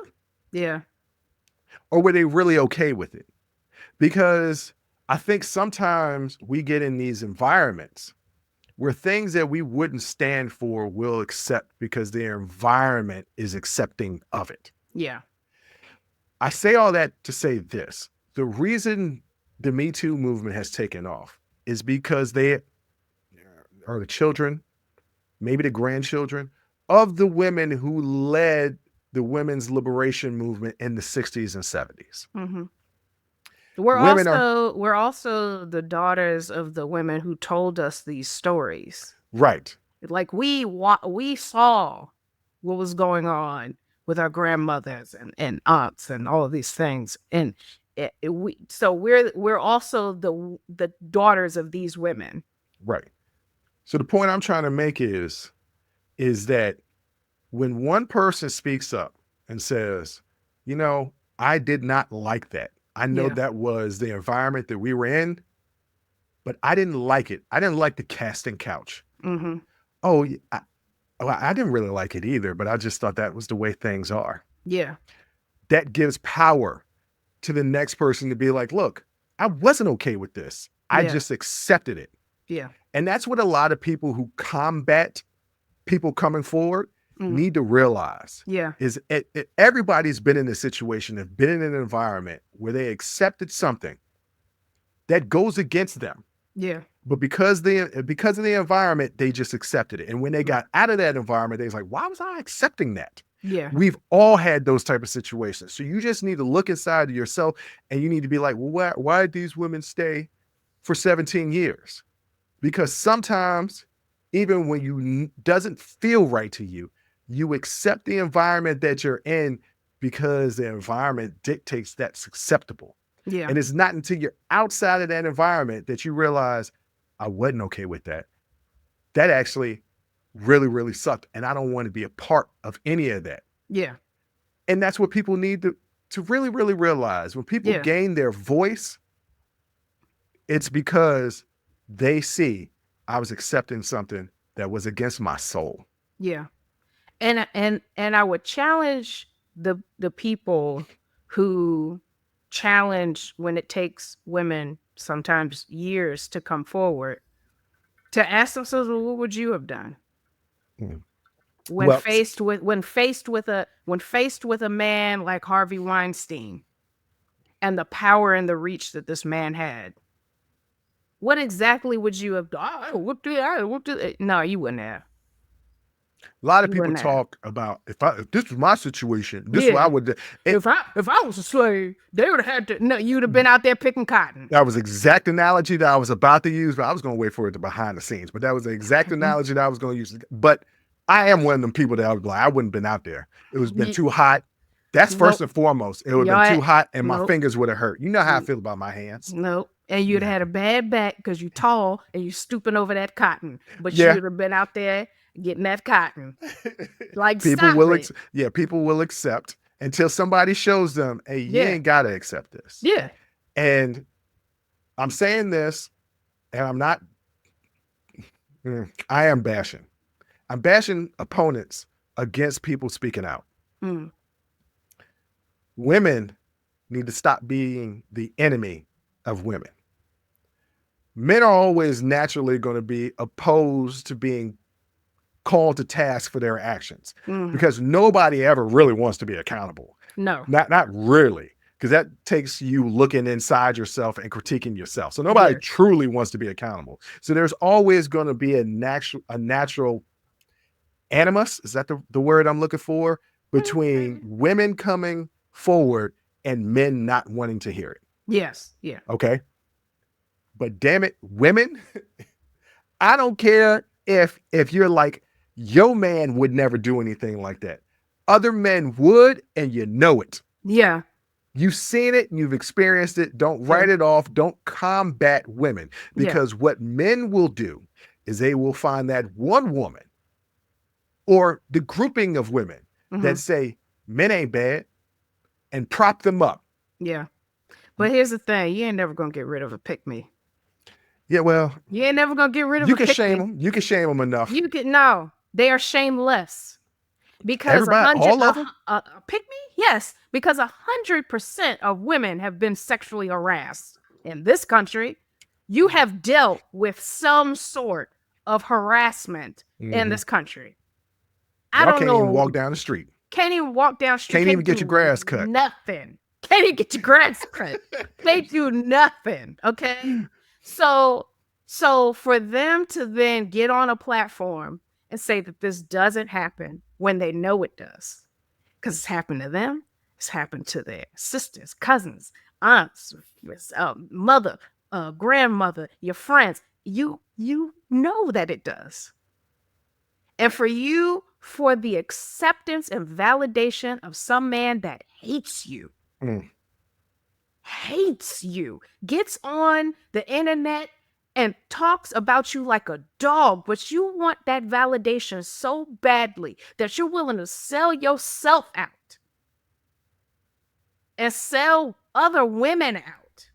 Yeah. Or were they really okay with it? Because I think sometimes we get in these environments where things that we wouldn't stand for will accept because their environment is accepting of it. Yeah. I say all that to say this. The reason the MeToo movement has taken off is because they are the children, maybe the grandchildren of the women who led the women's liberation movement in the 60s and 70s. Mm-hmm. We're also the daughters of the women who told us these stories. Right. Like we saw what was going on with our grandmothers and aunts and all of these things. And we're also the daughters of these women. Right. So the point I'm trying to make is that when one person speaks up and says, I did not like that. I know that was the environment that we were in, but I didn't like it. I didn't like the casting couch. Mm-hmm. Oh, I didn't really like it either, but I just thought that was the way things are. Yeah. That gives power to the next person to be like, look, I wasn't okay with this. I Yeah. just accepted it. Yeah. And that's what a lot of people who combat people coming forward Mm. need to realize Yeah. is everybody's been in a situation, have been in an environment where they accepted something that goes against them. Yeah. But because of the environment, they just accepted it. And when they got out of that environment, they was like, why was I accepting that? Yeah. We've all had those type of situations. So you just need to look inside of yourself and you need to be like, well, why did these women stay for 17 years? Because sometimes, even when you doesn't feel right to you, you accept the environment that you're in because the environment dictates that's acceptable. Yeah. And it's not until you're outside of that environment that you realize I wasn't okay with that. That actually really, really sucked. And I don't want to be a part of any of that. Yeah. And that's what people need to really, really realize. When people Yeah. gain their voice, it's because they see I was accepting something that was against my soul. Yeah. And I would challenge the people who challenge when it takes women sometimes years to come forward to ask themselves, well, what would you have done Mm. when Well, faced with a man like Harvey Weinstein and the power and the reach that this man had? What exactly would you have done? I whooped it. No, you wouldn't have. a lot of You people wouldn't have. talk about if this was my situation, this is what I Yeah. would do. If I was a slave, they would have had to. No, you'd have been out there picking cotton. That was the exact analogy that I was about to use, but I was going to wait for it to behind the scenes. But that was the exact analogy that I was going to use. But I am one of them people that I was like, I wouldn't have been out there. It was been Ye- too hot. That's first Nope. and foremost. It would have Y'all been too had- hot and my nope. fingers would have hurt. You know how I Mm. feel about my hands. Nope. And you'd Yeah. had a bad back because you tall and you stooping over that cotton. But Yeah. you'd have been out there getting that cotton. Like, People stop will, it. people will accept until somebody shows them, hey, you Yeah. ain't got to accept this. Yeah. And I'm saying this, and I'm not, I am bashing. I'm bashing opponents against people speaking out. Mm. Women need to stop being the enemy of women. Men are always naturally going to be opposed to being called to task for their actions Mm. because nobody ever really wants to be accountable. No. Not really, because that takes you looking inside yourself and critiquing yourself. So nobody Yes. truly wants to be accountable. So there's always going to be a natural animus. Is that the word I'm looking for? Between women coming forward and men not wanting to hear it. Yes. Yeah. Okay. But damn it, women, I don't care if you're like, your man would never do anything like that. Other men would, and you know it. Yeah. You've seen it and you've experienced it. Don't write it off. Don't combat women, because what men will do is they will find that one woman or the grouping of women that say men ain't bad and prop them up. Yeah. But here's the thing. You ain't never going to get rid of a pick-me. Yeah, well, You ain't never going to get rid of you a can pick-me. shame them. You can shame them enough. No, they are shameless. Because Everybody, all of them? Pick me? Yes, because 100% of women have been sexually harassed in this country. You have dealt with some sort of harassment in this country. I Y'all don't can't know. even walk down the street. Can't even walk down the street. Can't even get do your grass cut. Nothing. Can't even get your grass cut. They do nothing. Okay. So for them to then get on a platform and say that this doesn't happen when they know it does, because it's happened to them, it's happened to their sisters, cousins, aunts, mother, grandmother, your friends. You know that it does. And for the acceptance and validation of some man that hates you, gets on the internet and talks about you like a dog, but you want that validation so badly that you're willing to sell yourself out and sell other women out.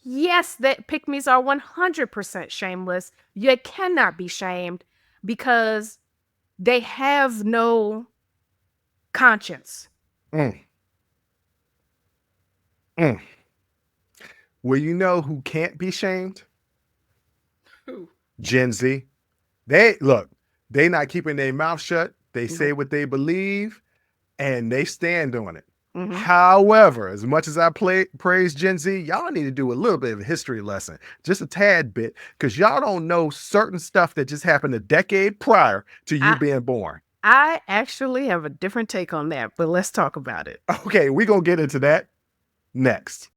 Yes, that pick-me's are 100% shameless. You cannot be shamed because they have no conscience. Mm, mm. Well, you know who can't be shamed? Who? Gen Z. They not keeping their mouth shut. They say Nope. what they believe and they stand on it. Mhm. However, as much as I praise Gen Z, y'all need to do a little bit of a history lesson, just a tad bit, because y'all don't know certain stuff that just happened a decade prior to you I being born. I actually have a different take on that, but let's talk about it. Okay, we're going to get into that next.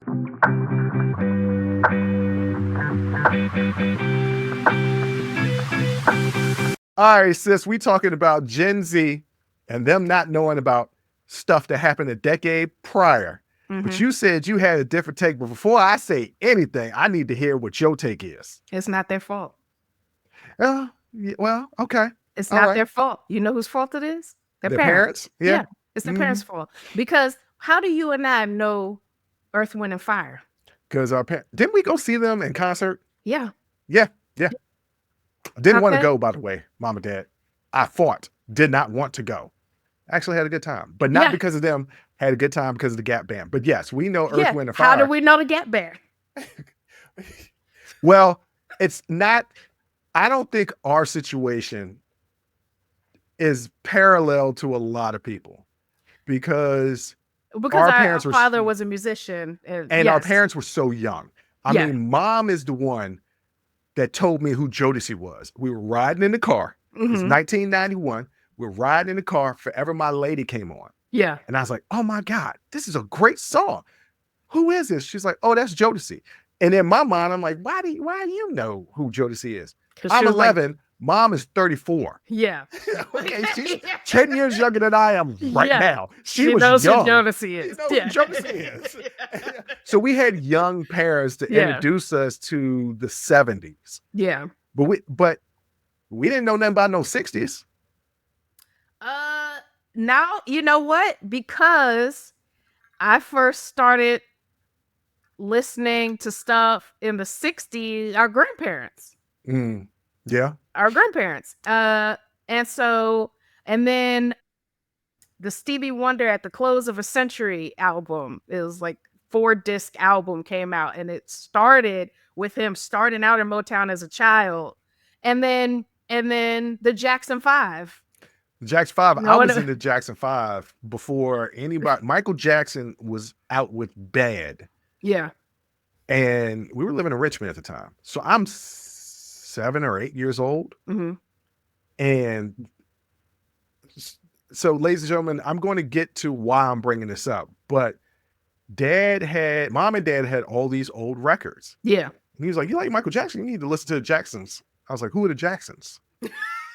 All right, sis, we talking about Gen Z and them not knowing about stuff that happened a decade prior. But Mhm. you said you had a different take. But before I say anything, I need to hear what your take is. It's not their fault. Well, okay. It's All not right. their fault. You know whose fault it is? Their Their parents. parents? Yeah. It's their parents' fault. Because how do you and I know Earth, Wind, and Fire? Because our parents, didn't we go see them in concert? Yeah. Yeah. I didn't want to Okay. go, by the way, mom and dad. I fought, did not want to go. Actually had a good time, but not Yeah. because of them. Had a good time because of the Gap Band. But yes, we know Earth, Yeah. Wind, and How Fire. do we know the Gap Band? Well, it's not, I don't think our situation is parallel to a lot of people because Because our our parents were, father was a musician. and yes. our parents were so young. I Yeah. mean, mom is the one that told me who Jodeci was. We were riding in the car. It's Mhm. 1991. We're riding in the car. Forever My Lady came on. Yeah. And I was like, oh my God, this is a great song. Who is this? She's like, oh, that's Jodeci. And in my mind, I'm like, why do you know who Jodeci is? 'Cause I'm she was like, 11. Mom is 34. yeah. Okay, she's 10 years younger than I am right Yeah. now. She was knows young. who Jodeci is. You know who Yeah. Jodeci is. So we had young parents to Yeah. introduce us to the 70s. Yeah. But we didn't know nothing about no 60s. Now, you know what? Because I first started listening to stuff in the 60s, our grandparents. Yeah. Our grandparents. And then the Stevie Wonder at the Close of a Century album, it was like 4-disc album came out, and it started with him starting out in Motown as a child. And then the Jackson 5. Jackson 5. No, I was no. in the Jackson 5 before anybody. Michael Jackson was out with Bad. Yeah. And we were living in Richmond at the time. So I'm 7 or 8 years old. Mm-hmm. And so, ladies and gentlemen, I'm going to get to why I'm bringing this up. But mom and dad had all these old records. Yeah. And he was like, you like Michael Jackson? You need to listen to the Jacksons. I was like, who are the Jacksons?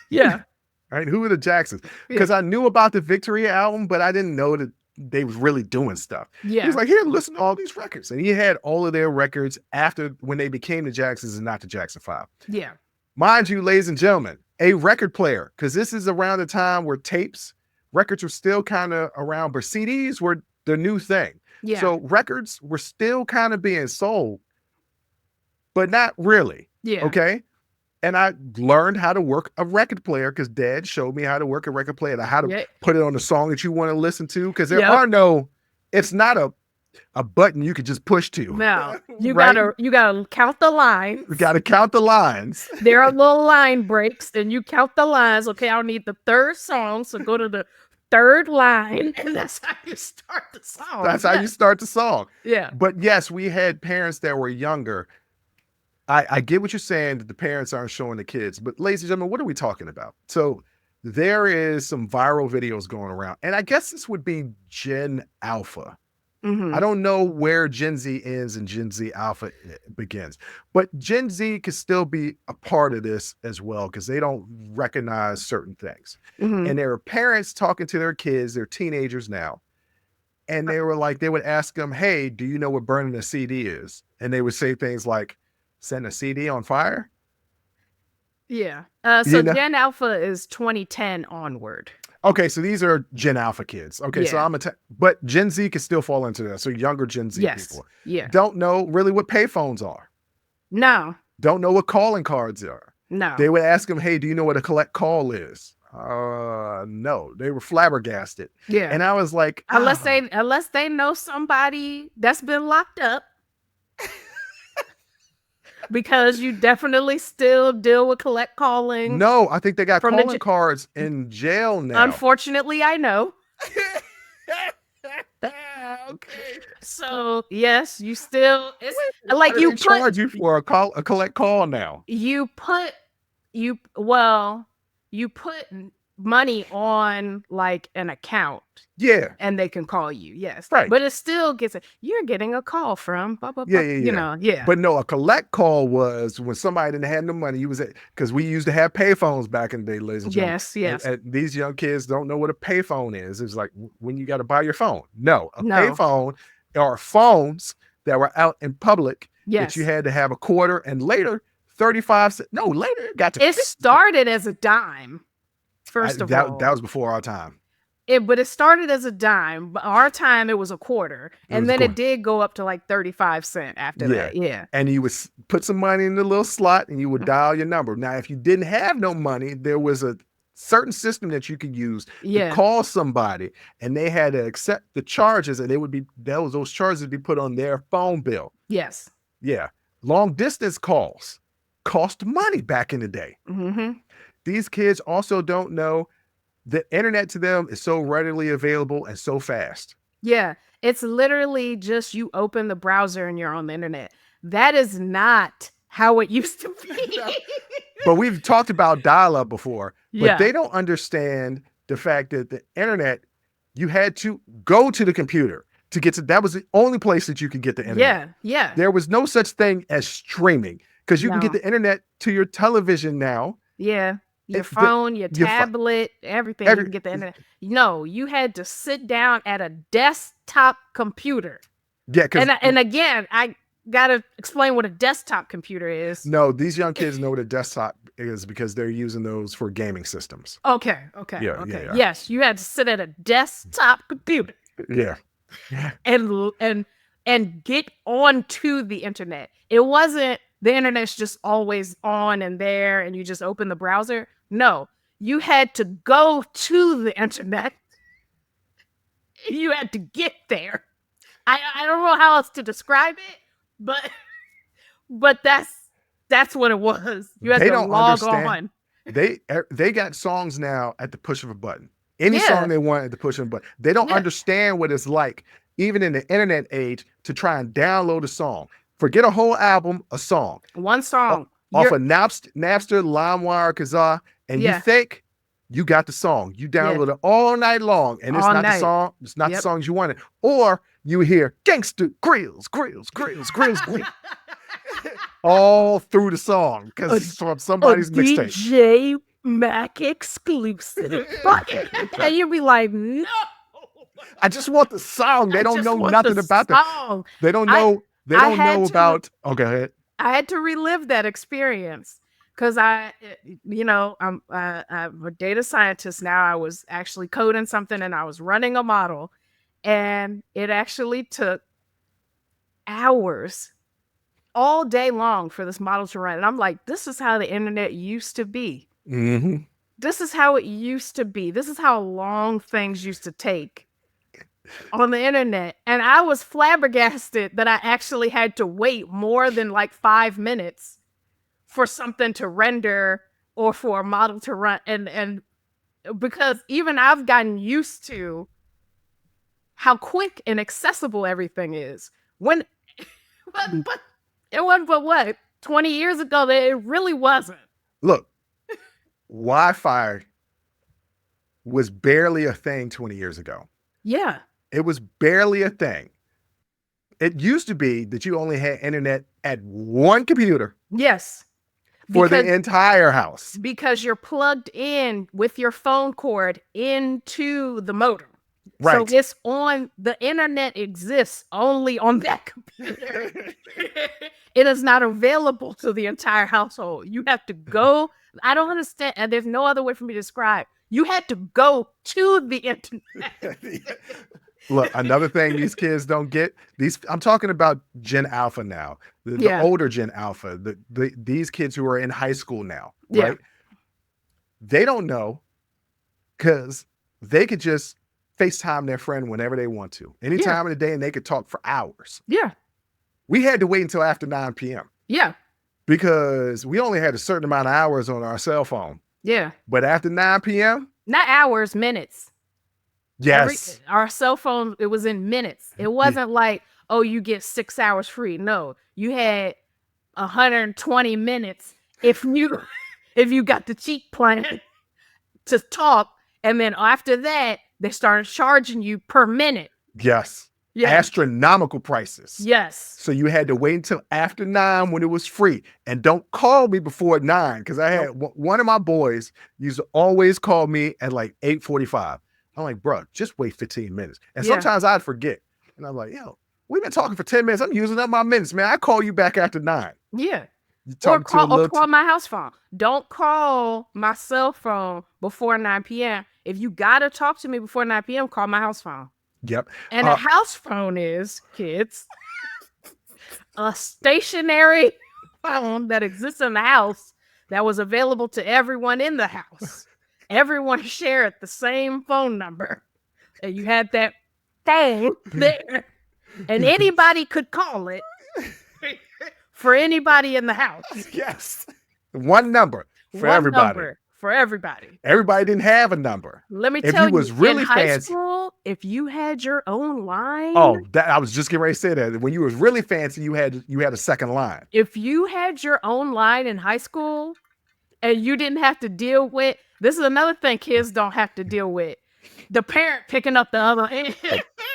Yeah. Right? Who are the Jacksons? Because I knew about the Victory album, but I didn't know that they was really doing stuff. Yeah. He was like, here, listen to all these records. And he had all of their records after when they became the Jacksons and not the Jackson 5. Yeah. Mind you, ladies and gentlemen, a record player, because this is around the time where records were still kind of around, but CDs were the new thing. Yeah. So records were still kind of being sold, but not really. Yeah. Okay. And I learned how to work a record player because dad showed me how to work a record player and how to put it on the song that you want to listen to. Because it's not a button you could just push to. No, you right? gotta count the lines. You gotta count the lines. There are little line breaks, and you count the lines. Okay, I'll need the third song, so go to the third line, and that's how you start the song. That's how you start the song. Yeah. But yes, we had parents that were younger. I get what you're saying that the parents aren't showing the kids, but ladies and gentlemen, what are we talking about? So there is some viral videos going around, and I guess this would be Gen Alpha. Mm-hmm. I don't know where Gen Z ends and Gen Z Alpha begins, but Gen Z could still be a part of this as well because they don't recognize certain things. Mm-hmm. And there are parents talking to their kids, they're teenagers now, and they would ask them, hey, do you know what burning a CD is? And they would say things like, setting a CD on fire? Yeah. So Gen Alpha is 2010 onward. Okay, so these are Gen Alpha kids. Okay, so Yeah. but Gen Z can still fall into that. So younger Gen Z Yes. people Yeah. don't know really what payphones are. No. Don't know what calling cards are. No. They would ask them, "Hey, do you know what a collect call is?" No. They were flabbergasted. Yeah. And I was like, unless they know somebody that's been locked up. Because you definitely still deal with collect calling. No, I think they got From the calling cards in jail now. Unfortunately, I know. Okay. So yes, you still it's Why like do you they put charge you for a collect call now. you put money on like an account Yeah. and they can call you. Yes. Right. But it still gets you're getting a call from blah, blah, blah, Yeah. you know. Yeah. But no, a collect call was when somebody didn't have no money. You was because we used to have payphones back in the day, ladies and gentlemen. Yes. And these young kids don't know what a payphone is. It's like when you got to buy your phone. No, a No. payphone are phones that were out in public Yes. that you had to have a quarter and later 35 cents. No, later it got to It started as a dime. First of all, that was before our time. But it started as a dime. But our time, it was a quarter. And then it did go up to like 35 cents after that. Yeah. And you would put some money in the little slot and you would dial your number. Now, if you didn't have no money, there was a certain system that you could use to call somebody and they had to accept the charges and those charges would be put on their phone bill. Yes. Yeah. Long distance calls cost money back in the day. Mm-hmm. These kids also don't know the internet to them is so readily available and so fast. Yeah. It's literally just you open the browser and you're on the internet. That is not how it used to be. But we've talked about dial-up before, but Yeah. they don't understand the fact that the internet, you had to go to the computer to get to, that was the only place that you could get the internet. Yeah. There was no such thing as streaming because you can get the internet to your television now. Yeah. Your phone, your tablet, everything. You can get the internet. No, you had to sit down at a desktop computer. Yeah. And again, I got to explain what a desktop computer is. No, these young kids know what a desktop is because they're using those for gaming systems. Okay. Yeah. Yes, you had to sit at a desktop computer. Yeah. And get onto the internet. It wasn't the internet's just always on and there and you just open the browser. No, you had to go to the internet. You had to get there. I don't know how else to describe it, but that's what it was. You had to log on. They got songs now at the push of a button. Any song they want at the push of a button. They don't understand what it's like, even in the internet age, to try and download a song. Forget a whole album, a song. One song. Off of Napster, LimeWire, Kazaa, and you think you got the song. You download it all night long, and it's not the song. It's not the songs you wanted. Or you hear gangster grills all through the song because it's from somebody's mixtape. DJ Mac exclusive. And you'd be like, no. I just want the song. They don't know nothing about that. They don't know. They don't know about. Oh, go ahead. I had to relive that experience because I'm a data scientist now. I was actually coding something and I was running a model, and it actually took hours, all day long, for this model to run. And I'm like, this is how the internet used to be. Mm-hmm. This is how it used to be. This is how long things used to take on the internet. And I was flabbergasted that I actually had to wait more than like 5 minutes for something to render or for a model to run. And because even I've gotten used to how quick and accessible everything is. But it wasn't but what? 20 years ago, it really wasn't. Look, Wi-Fi was barely a thing 20 years ago. Yeah. It was barely a thing. It used to be that you only had internet at one computer. Yes. For the entire house. Because you're plugged in with your phone cord into the modem. Right. So it's on, the internet exists only on that computer. It is not available to the entire household. You have to go. I don't understand. And there's no other way for me to describe. You had to go to the internet. Look, another thing these kids don't get, I'm talking about Gen Alpha now, the older Gen Alpha, these kids who are in high school now, right? They don't know because they could just FaceTime their friend whenever they want to, anytime of the day, and they could talk for hours. Yeah. We had to wait until after 9 p.m. Yeah. because we only had a certain amount of hours on our cell phone. Yeah. But after 9 p.m. Not hours, minutes. Yes. Our cell phone, it was in minutes. It wasn't like, oh, you get 6 hours free. No, you had 120 minutes if you got the cheap plan to talk. And then after that, they started charging you per minute. Yes. Astronomical prices. Yes. So you had to wait until after 9 when it was free. And don't call me before 9 because I had one of my boys used to always call me at like 8:45. I'm like, bro, just wait 15 minutes. And sometimes I'd forget. And I'm like, yo, we've been talking for 10 minutes. I'm using up my minutes, man. I call you back after 9. Yeah. Or call my house phone. Don't call my cell phone before 9 p.m. If you got to talk to me before 9 p.m., call my house phone. Yep. And a house phone is, kids, a stationary phone that exists in the house that was available to everyone in the house. Everyone shared the same phone number. And you had that phone there. And anybody could call it for anybody in the house. Yes. One number for everybody. For everybody. Everybody didn't have a number. Let me tell you, in high school, if you had your own line. Oh, I was just getting ready to say that. When you was really fancy, you had a second line. If you had your own line in high school and you didn't have to deal with, this is another thing kids don't have to deal with. The parent picking up the other end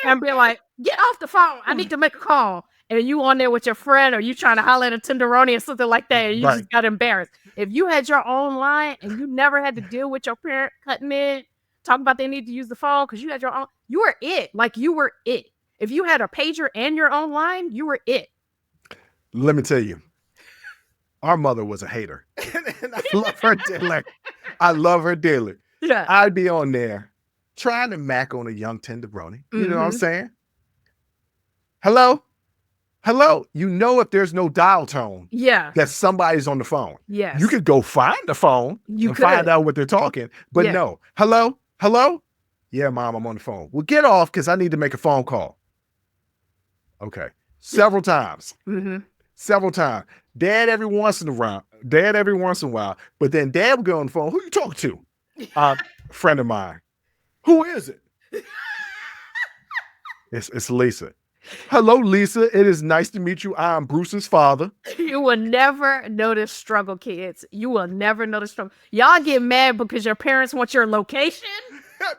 and be like, get off the phone. I need to make a call. And you on there with your friend or you trying to holler at a tenderoni or something like that. And you just got embarrassed. If you had your own line and you never had to deal with your parent cutting in, talking about they need to use the phone because you had your own, you were it. Like you were it. If you had a pager and your own line, you were it. Let me tell you, our mother was a hater. And I love her dearly. I love her dearly. Yeah. I'd be on there trying to mac on a young tenderoni. You know what I'm saying? Hello? Hello? You know if there's no dial tone that somebody's on the phone. Yes. You could go find the phone and find out what they're talking. But no. Hello? Hello? Yeah, Mom, I'm on the phone. Well, get off because I need to make a phone call. Okay. Several times. Several times. Dad every once in a while. But then Dad would go on the phone. Who you talking to? Friend of mine. Who is it? It's Lisa. Hello, Lisa. It is nice to meet you. I'm Bruce's father. You will never notice struggle, kids. You will never notice struggle. Y'all get mad because your parents want your location?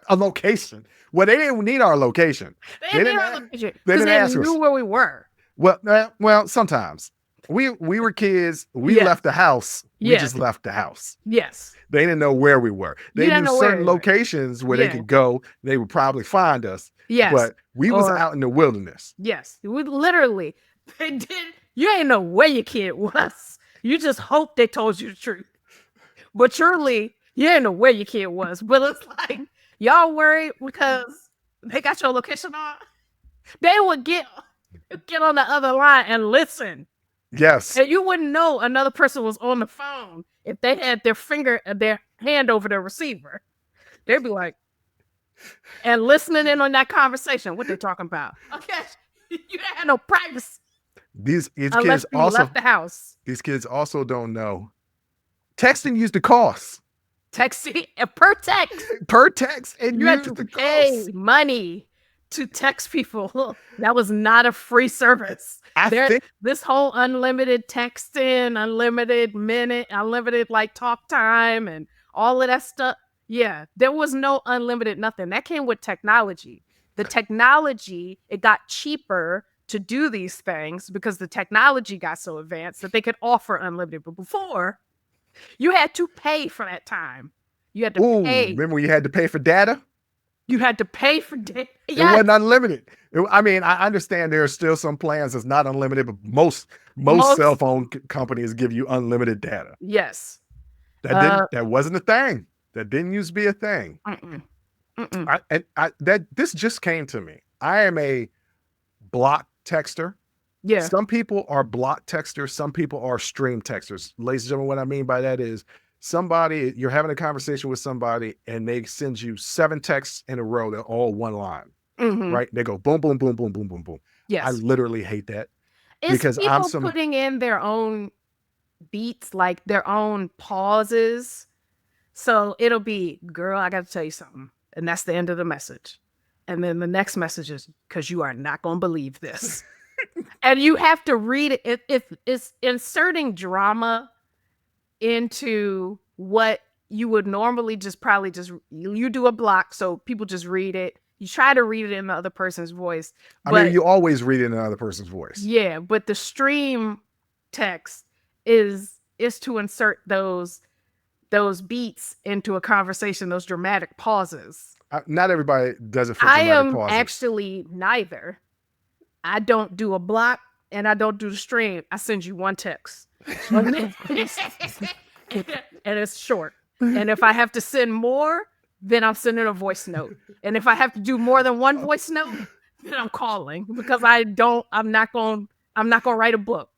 A location? Well, they didn't need our location. They didn't our location. Because they knew where we were. Well, sometimes. We were kids. We left the house. We just left the house. Yes. They didn't know where we were. They knew certain locations where they could go. They would probably find us. Yes. But we was out in the wilderness. Yes. We literally, they did. You ain't know where your kid was. You just hope they told you the truth. But surely, you ain't know where your kid was. But it's like, y'all worried because they got your location on? They would get on the other line and listen. Yes. And you wouldn't know another person was on the phone if they had their hand over the receiver. They'd be like, and listening in on that conversation. What they talking about? Okay, you didn't have no privacy. These kids left the house. These kids also don't know. Texting used to cost. Texting per text. Per text, and you had to pay money to text people. That was not a free service. This whole unlimited texting, unlimited minute, unlimited like talk time, and all of that stuff. Yeah, there was no unlimited nothing. That came with technology. The technology, it got cheaper to do these things because the technology got so advanced that they could offer unlimited. But before, you had to pay for that time. You had to pay. Remember when you had to pay for data? You had to pay for data. Yes. It wasn't unlimited. I mean, I understand there are still some plans that's not unlimited, but most cell phone companies give you unlimited data. Yes. That wasn't a thing. that didn't used to be a thing. Mm-mm. Mm-mm. This just came to me. I am a block texter. Yeah. Some people are block texters. Some people are stream texters. Ladies and gentlemen, what I mean by that is you're having a conversation with somebody and they send you 7 texts in a row. They're all one line, right? They go boom, boom, boom, boom, boom, boom, boom. Yes. I literally hate that. It's because people putting in their own beats, like their own pauses. So it'll be, girl, I got to tell you something. And that's the end of the message. And then the next message is, because you are not going to believe this. And you have to read it. It's inserting drama into what you would normally you do a block. So people just read it. You try to read it in the other person's voice. I mean, you always read it in another person's voice. Yeah, but the stream text is to insert those beats into a conversation, those dramatic pauses. Not everybody does it for dramatic pauses. I am actually neither. I don't do a block and I don't do the stream. I send you one text. And it's short. And if I have to send more, then I'm sending a voice note. And if I have to do more than one voice note, then I'm calling, because I'm not going to write a book.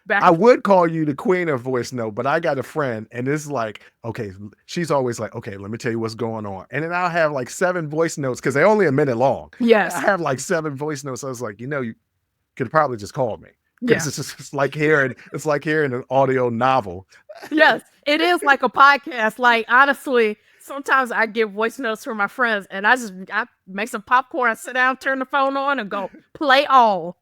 I would call you the queen of voice note, but I got a friend and it's like, okay, she's always like, okay, let me tell you what's going on. And then I'll have like 7 voice notes because they're only a minute long. Yes. I have like 7 voice notes. I was like, you could probably just call me. Yeah. It's like hearing an audio novel. Yes, it is like a podcast. Like, honestly, sometimes I get voice notes from my friends and I make some popcorn, I sit down, turn the phone on and go, play all.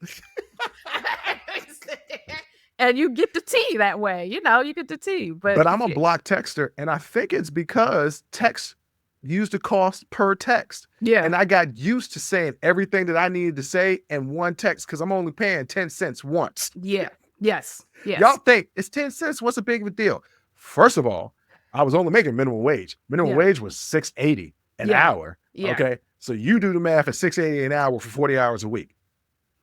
And you get the tea that way, you get the tea. But I'm a block texter, and I think it's because text used to cost per text. Yeah. And I got used to saying everything that I needed to say in one text because I'm only paying 10 cents once. Yeah. Yes. Y'all think it's 10 cents? What's a big of a deal? First of all, I was only making minimum wage. Minimum wage was $6.80 an hour. Yeah. Okay. So you do the math at $6.80 an hour for 40 hours a week.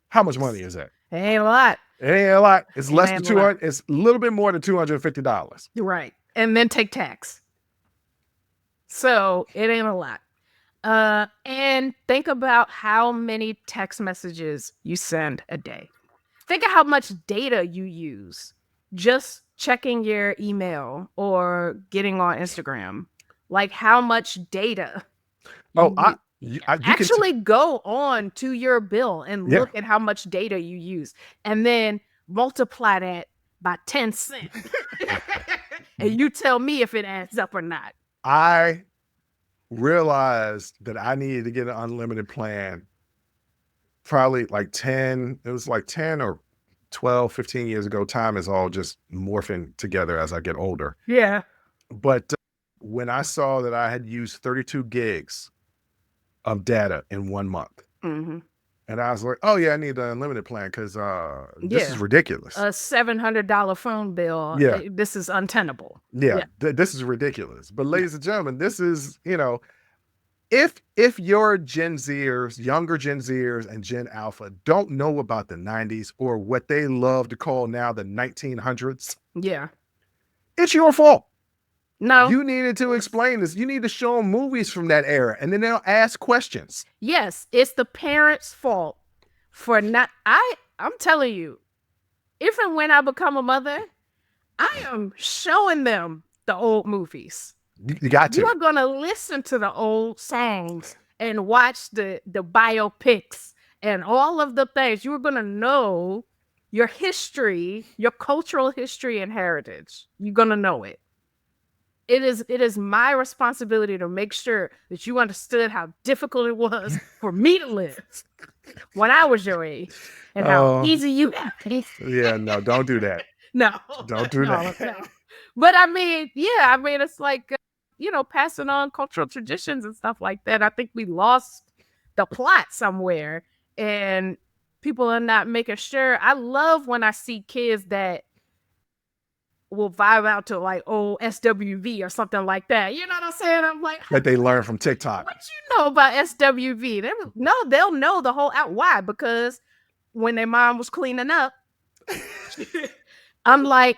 How much money is that? It ain't a lot. It ain't a lot. It's less than 200. It's a little bit more than $250. Right. And then take tax. So it ain't a lot. And think about how many text messages you send a day. Think of how much data you use just checking your email or getting on Instagram. Like, how much data. You actually go on to your bill and look at how much data you use, and then multiply that by 10 cents. And you tell me if it adds up or not. I realized that I needed to get an unlimited plan probably like 10 or 12, 15 years ago. Time is all just morphing together as I get older. Yeah. But when I saw that I had used 32 gigs of data in 1 month. Mm-hmm. And I was like, oh yeah, I need an unlimited plan because this is ridiculous. A $700 phone bill. Yeah. This is untenable. Yeah. This is ridiculous. But ladies and gentlemen, this is, if your Gen Zers, younger Gen Zers and Gen Alpha don't know about the 90s or what they love to call now the 1900s. Yeah. It's your fault. No. You needed to explain this. You need to show them movies from that era, and then they'll ask questions. Yes, it's the parents' fault for not. I'm telling you, if and when I become a mother, I am showing them the old movies. You got to. You are going to listen to the old songs and watch the biopics and all of the things. You are going to know your history, your cultural history and heritage. You're going to know it. It is my responsibility to make sure that you understood how difficult it was for me to live when I was your age and how easy you had it. Yeah, no, don't do that. No. Don't do that. No. But it's like, passing on cultural traditions and stuff like that. I think we lost the plot somewhere and people are not making sure. I love when I see kids that will vibe out to like old SWV or something like that. You know what I'm saying? I'm like, that they learn from TikTok. What you know about SWV? They'll know the whole out. Why? Because when their mom was cleaning up, I'm like,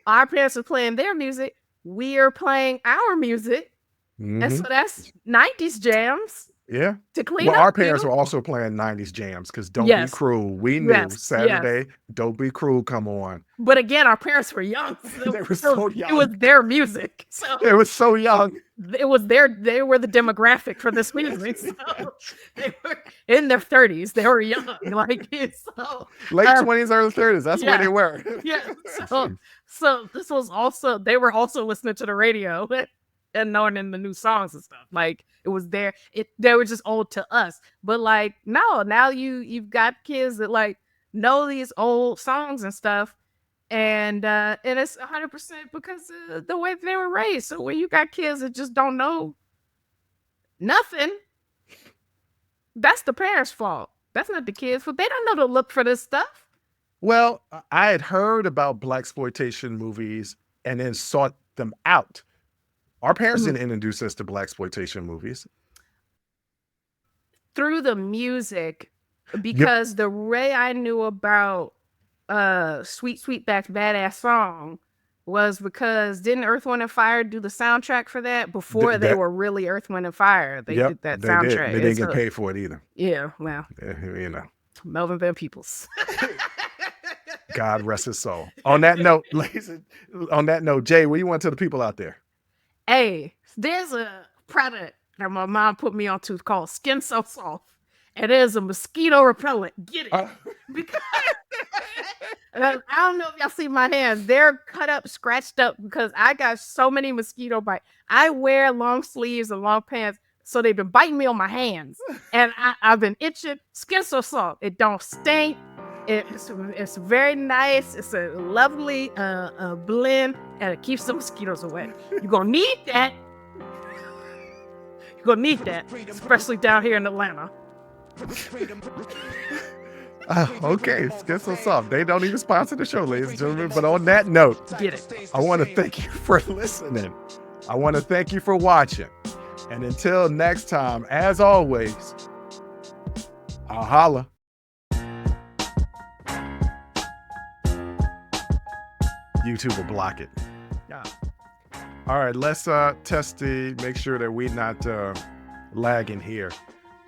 our parents are playing their music. We are playing our music. And so that's 90s jams Yeah. to clean Well, up. our parents were also playing 90s jams because Don't Be Yes. Cruel. We knew Yes. Saturday, Don't Be Cruel come on. But again, our parents were young. So They were so young. It was their music. So It was so young. they were the demographic for this music. So they were in their 30s. They were young. Like so Late 20s, early 30s. That's where they were. Yeah. So this was also, they were also listening to the radio and knowing the new songs and stuff. Like it was there. They were just old to us. But like now you've got kids that like know these old songs and stuff. And it's 100% because of the way they were raised. So when you got kids that just don't know nothing, that's the parents' fault. That's not the kids' fault. They don't know to look for this stuff. Well, I had heard about blaxploitation movies and then sought them out. Our parents didn't introduce us to blaxploitation movies. Through the music, because the way I knew about Sweet Sweetback's Badass Song was because didn't Earth, Wind & Fire do the soundtrack for that before they were really Earth, Wind & Fire? They did that soundtrack. They didn't get paid for it either. Yeah, well. You know. Melvin Van Peebles. God rest his soul. On that note, Jay, what do you want to tell the people out there? Hey, there's a product that my mom put me onto called Skin So Soft. It is a mosquito repellent. Get it. Because I don't know if y'all see my hands. They're cut up, scratched up because I got so many mosquito bites. I wear long sleeves and long pants, so they've been biting me on my hands. And I've been itching. Skin So Soft. It don't stink. It's very nice. It's a lovely blend, and it keeps the mosquitoes away. You're going to need that. You're going to need that, especially down here in Atlanta. Okay, Skin So Soft. They don't even sponsor the show, ladies and gentlemen. But on that note, get it. I want to thank you for listening. I want to thank you for watching. And until next time, as always, I'll holla. YouTube will block it. Yeah. All right, let's test make sure that we're not lagging here.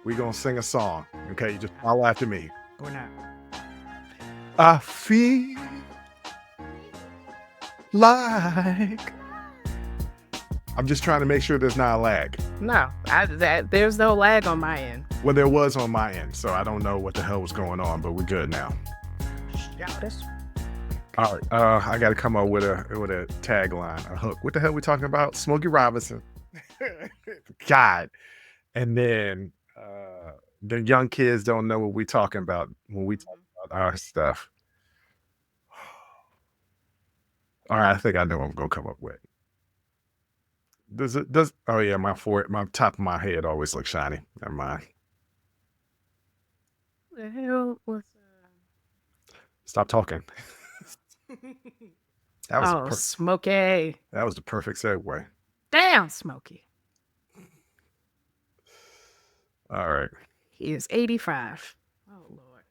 We're going to sing a song. Okay, you just follow after me. Or not. I feel like... I'm just trying to make sure there's not a lag. No, there's no lag on my end. Well, there was on my end, so I don't know what the hell was going on, but we're good now. All right, I got to come up with a tagline, a hook. What the hell are we talking about? Smokey Robinson. God. And then the young kids don't know what we're talking about when we talk about our stuff. All right, I think I know what I'm going to come up with. Oh yeah, my top of my head always looks shiny. Never mind. The hell was Stop talking. That was Smokey. That was the perfect segue. Damn, Smokey. All right. He is 85. Oh Lord.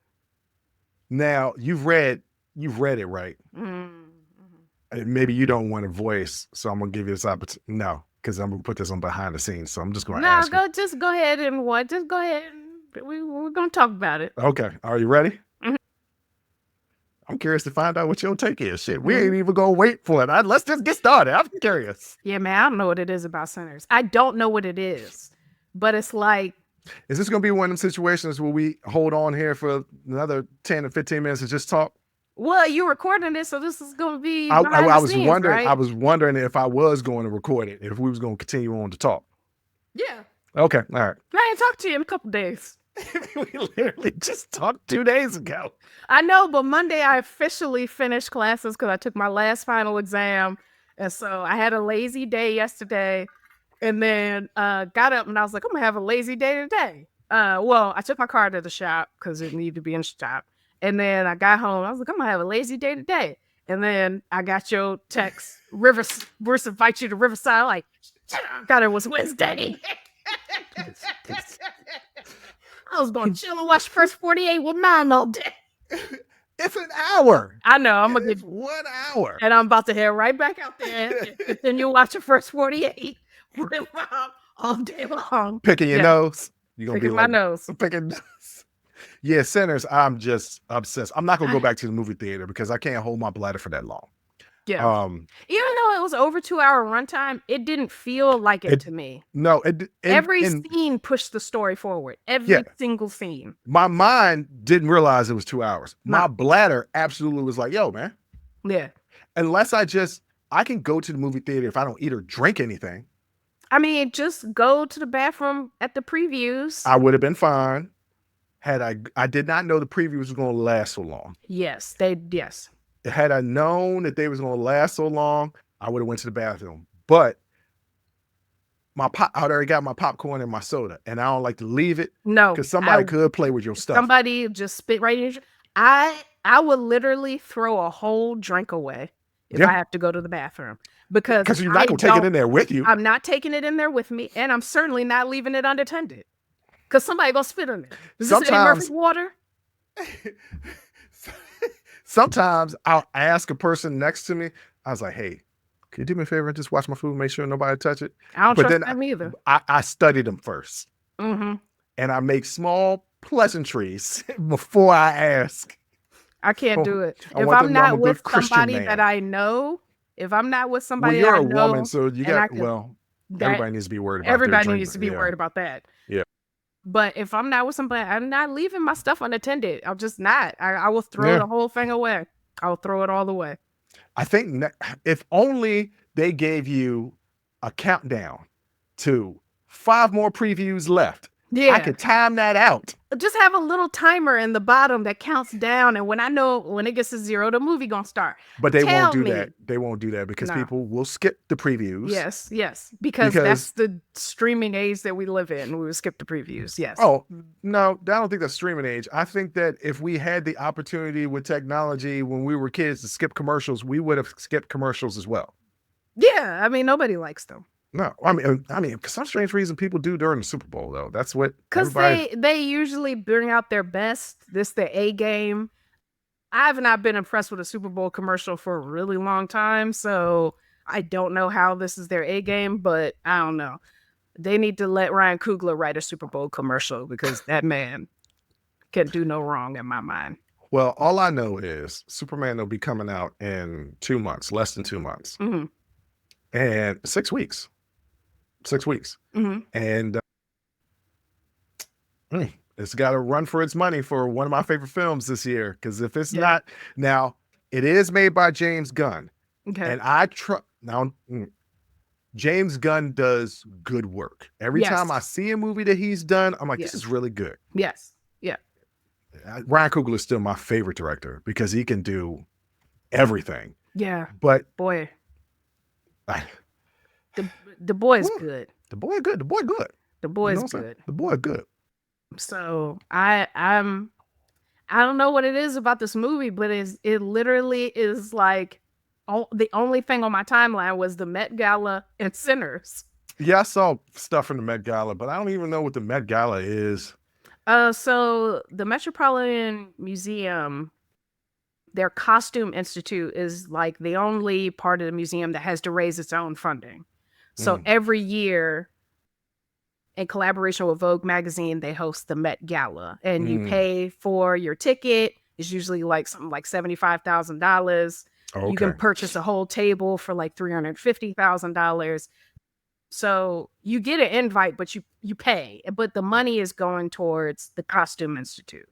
Now you've read it, right? Mm-hmm. Maybe you don't want a voice, so I'm gonna give you this opportunity. No, because I'm gonna put this on behind the scenes. So I'm just gonna ask. No, just go ahead and what? Just go ahead. We're gonna talk about it. Okay. Are you ready? Mm-hmm. I'm curious to find out what your take is. Shit, we ain't even gonna wait for it. Let's just get started. I'm curious. Yeah, man, I don't know what it is about centers. I don't know what it is, but it's like. Is this gonna be one of them situations where we hold on here for another 10 or 15 minutes and just talk? Well, you're recording this, so this is going to be. I was scenes, wondering. right? I was wondering if I was going to record it, if we was going to continue on to talk. Yeah. Okay. All right. I ain't talked to you in a couple days. We literally just talked 2 days ago. I know, but Monday I officially finished classes because I took my last final exam, and so I had a lazy day yesterday, and then got up and I was like, I'm gonna have a lazy day today. Well, I took my car to the shop because it needed to be in the shop. And then I got home. I was like, I'm going to have a lazy day today. And then I got your text, Bruce invite you to Riverside. Like, God, it was Wednesday. I was going to chill and watch First 48 with mine all day. It's an hour. I know. I'm going to get 1 hour. And I'm about to head right back out there and continue watching First 48 all day long. Picking your Yeah. nose. You're gonna be Picking my like nose. picking. Yeah, Sinners. I'm just obsessed. I'm not gonna go back to the movie theater because I can't hold my bladder for that long. Yeah. Um, Even though it was over 2-hour runtime, it didn't feel like it to me. No, Every scene pushed the story forward. Every single scene. My mind didn't realize it was 2 hours. No. My bladder absolutely was like, yo, man. Yeah. Unless I can go to the movie theater if I don't eat or drink anything. I mean, just go to the bathroom at the previews. I would have been fine had I did not know the previews was going to last so long. Yes. Had I known that they was going to last so long, I would have went to the bathroom. But I already got my popcorn and my soda, and I don't like to leave it. No, because somebody could play with your stuff. Somebody just spit right in. I would literally throw a whole drink away if I have to go to the bathroom because you're not going to take it in there with you. I'm not taking it in there with me, and I'm certainly not leaving it unattended because somebody gonna spit on it. Is this Eddie Murphy's water? Sometimes I'll ask a person next to me. I was like, "Hey, can you do me a favor and just watch my food and make sure nobody touch it?" I don't trust them either. I study them first, mm-hmm. and I make small pleasantries before I ask. I can't do it if I'm not with somebody that I know. If I'm not with somebody, you're that I a know, woman, so you got everybody needs to be worried about. Everybody needs to be worried about that. Yeah. But if I'm not with somebody, I'm not leaving my stuff unattended. I'm just not. I will throw the whole thing away. I will throw it all away. I think if only they gave you a countdown to 5 more previews left. Yeah. I could time that out. Just have a little timer in the bottom that counts down. And when I know when it gets to 0, the movie gonna start. But they won't do that. They won't do that because people will skip the previews. Yes. Because that's the streaming age that we live in. We will skip the previews. Yes. Oh, no, I don't think that's streaming age. I think that if we had the opportunity with technology when we were kids to skip commercials, we would have skipped commercials as well. Yeah. I mean, nobody likes them. No, I mean, for some strange reason, people do during the Super Bowl, though. That's what because they usually bring out their best. This the A game. I have not been impressed with a Super Bowl commercial for a really long time, so I don't know how this is their A game, but I don't know. They need to let Ryan Coogler write a Super Bowl commercial because that man can do no wrong in my mind. Well, all I know is Superman will be coming out in 2 months, less than 2 months, and 6 weeks. 6 weeks. And it's got to run for its money for one of my favorite films this year. Because if it's not, now it is made by James Gunn. Okay. And James Gunn does good work. Every time I see a movie that he's done, I'm like, this is really good. Yes. Yeah. Ryan Coogler is still my favorite director because he can do everything. Yeah. But boy. The boy's good. The boy good. The boy good. The boy's good. The boy good. So I don't know what it is about this movie, but it literally is like the only thing on my timeline was the Met Gala and Sinners. Yeah, I saw stuff from the Met Gala, but I don't even know what the Met Gala is. So the Metropolitan Museum, their costume institute is like the only part of the museum that has to raise its own funding. So every year, in collaboration with Vogue magazine, they host the Met Gala, and you pay for your ticket. It's usually like something like $75,000. Okay. You can purchase a whole table for like $350,000. So you get an invite, but you pay. But the money is going towards the Costume Institute.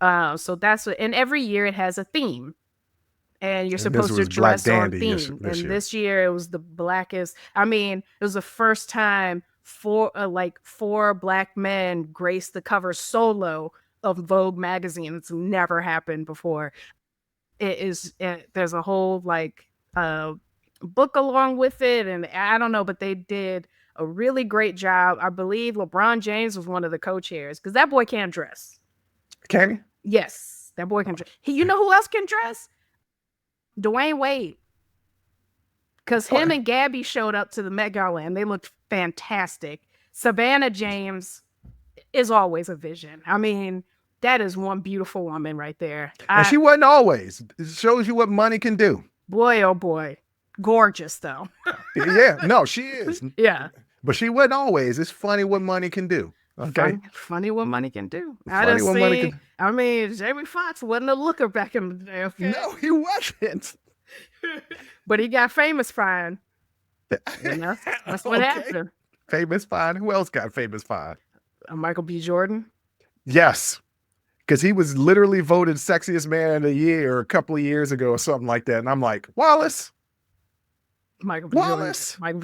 So that's what. And every year it has a theme. And you're supposed to dress on theme. This year it was the blackest. I mean, it was the first time four Black men graced the cover solo of Vogue magazine. It's never happened before. There's a whole book along with it, and I don't know, but they did a really great job. I believe LeBron James was one of the co-chairs because that boy can't dress. Can he? Yes, that boy can dress. You know who else can dress? Dwayne Wade, because him and Gabby showed up to the Met Gala and they looked fantastic. Savannah James is always a vision. I mean, that is one beautiful woman right there. And she wasn't always. It shows you what money can do. Boy, oh boy. Gorgeous, though. Yeah, no, she is. Yeah. But she wasn't always. It's funny what money can do. Okay. Funny what money can do. Funny what money can. I mean, Jamie Foxx wasn't a looker back in the day. Okay? No, he wasn't. But he got famous fine. That's what happened. Famous fine. Who else got famous fine? Michael B. Jordan. Yes. Because he was literally voted sexiest man of the year a couple of years ago or something like that. And I'm like, Wallace. Michael B.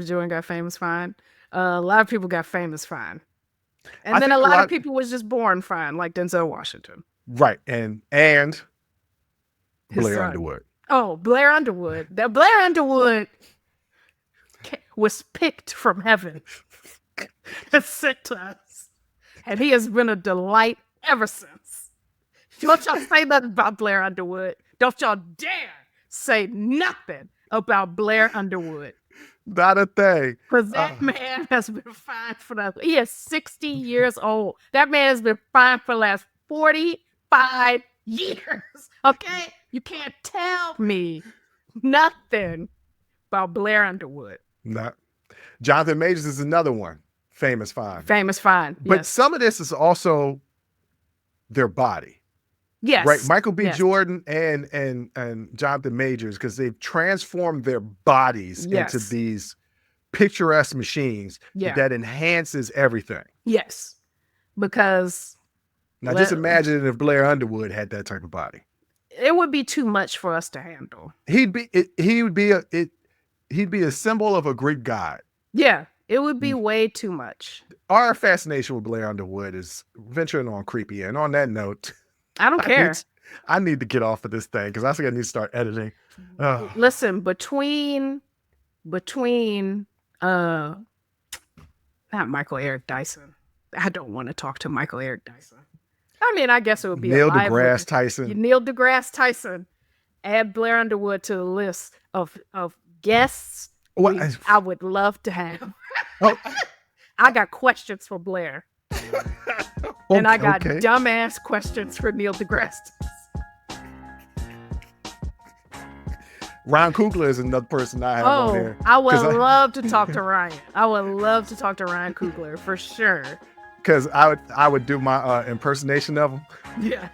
Jordan got famous fine. A lot of people got famous fine. And then a lot of people was just born fine, like Denzel Washington. Right. And Blair Underwood. Oh, Blair Underwood. That Blair Underwood was picked from heaven and sent to us. And he has been a delight ever since. Don't y'all say nothing about Blair Underwood. Don't y'all dare say nothing about Blair Underwood. Not a thing. Because that man has been fine for that. He is 60 years old. That man has been fine for the last 45 years. Okay? You can't tell me nothing about Blair Underwood. Not. Jonathan Majors is another one. Famous fine. Famous fine. But yes. some of this is also their body. Yes. Right. Michael B. Jordan and Jonathan Majors, because they've transformed their bodies into these picturesque machines that enhances everything. Yes. Because now just imagine if Blair Underwood had that type of body. It would be too much for us to handle. He'd be a symbol of a Greek god. Yeah. It would be way too much. Our fascination with Blair Underwood is venturing on creepy. And on that note, I don't care. I need to get off of this thing because I think I need to start editing. Listen, between not Michael Eric Dyson. I don't want to talk to Michael Eric Dyson. I mean, I guess it would be Neil deGrasse Tyson. Add Blair Underwood to the list of guests I would love to have. I got questions for Blair. And I got dumbass questions for Neil deGrasse. Ryan Coogler is another person I have on here. I would love to talk to Ryan. I would love to talk to Ryan Coogler for sure. Because I would do my impersonation of him. Yeah.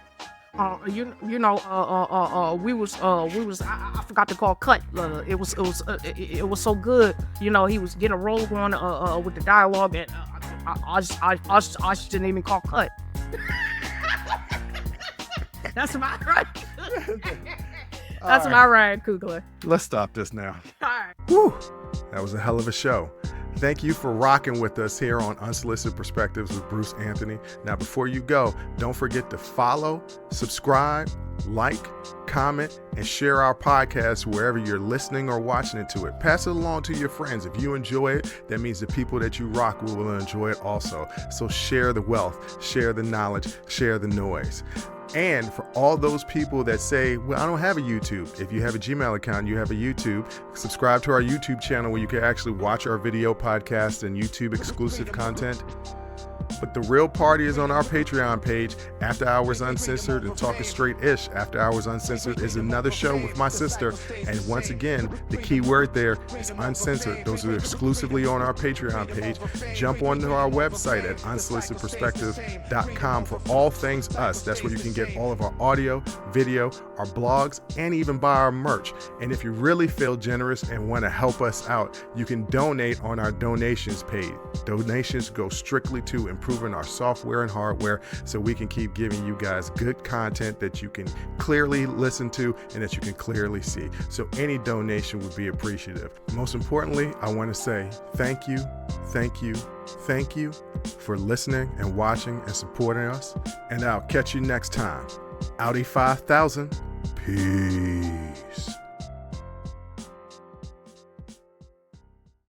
We was I forgot to call cut. It was so good. You know, he was getting a roll on with the dialogue, and I just didn't even call cut. That's my right. That's my Ryan Coogler. Let's stop this now. All right. Whew. That was a hell of a show. Thank you for rocking with us here on Unsolicited Perspectives with Bruce Anthony. Now, before you go, don't forget to follow, subscribe, like, comment, and share our podcast wherever you're listening or watching it to it. Pass it along to your friends. If you enjoy it, that means the people that you rock will enjoy it also. So share the wealth, share the knowledge, share the noise. And for all those people that say, well, I don't have a YouTube. If you have a Gmail account, you have a YouTube. Subscribe to our YouTube channel where you can actually watch our video podcast and YouTube exclusive content. But the real party is on our Patreon page, After Hours Uncensored and Talking Straight-ish. After Hours Uncensored is another show with my sister. And once again, the key word there is uncensored. Those are exclusively on our Patreon page. Jump onto our website at unsolicitedperspectives.com for all things us. That's where you can get all of our audio, video, our blogs, and even buy our merch. And if you really feel generous and want to help us out, you can donate on our donations page. Donations go strictly to improving our software and hardware so we can keep giving you guys good content that you can clearly listen to and that you can clearly see. So any donation would be appreciative. Most importantly, I want to say thank you for listening and watching and supporting us. And I'll catch you next time. Audi 5000. Peace.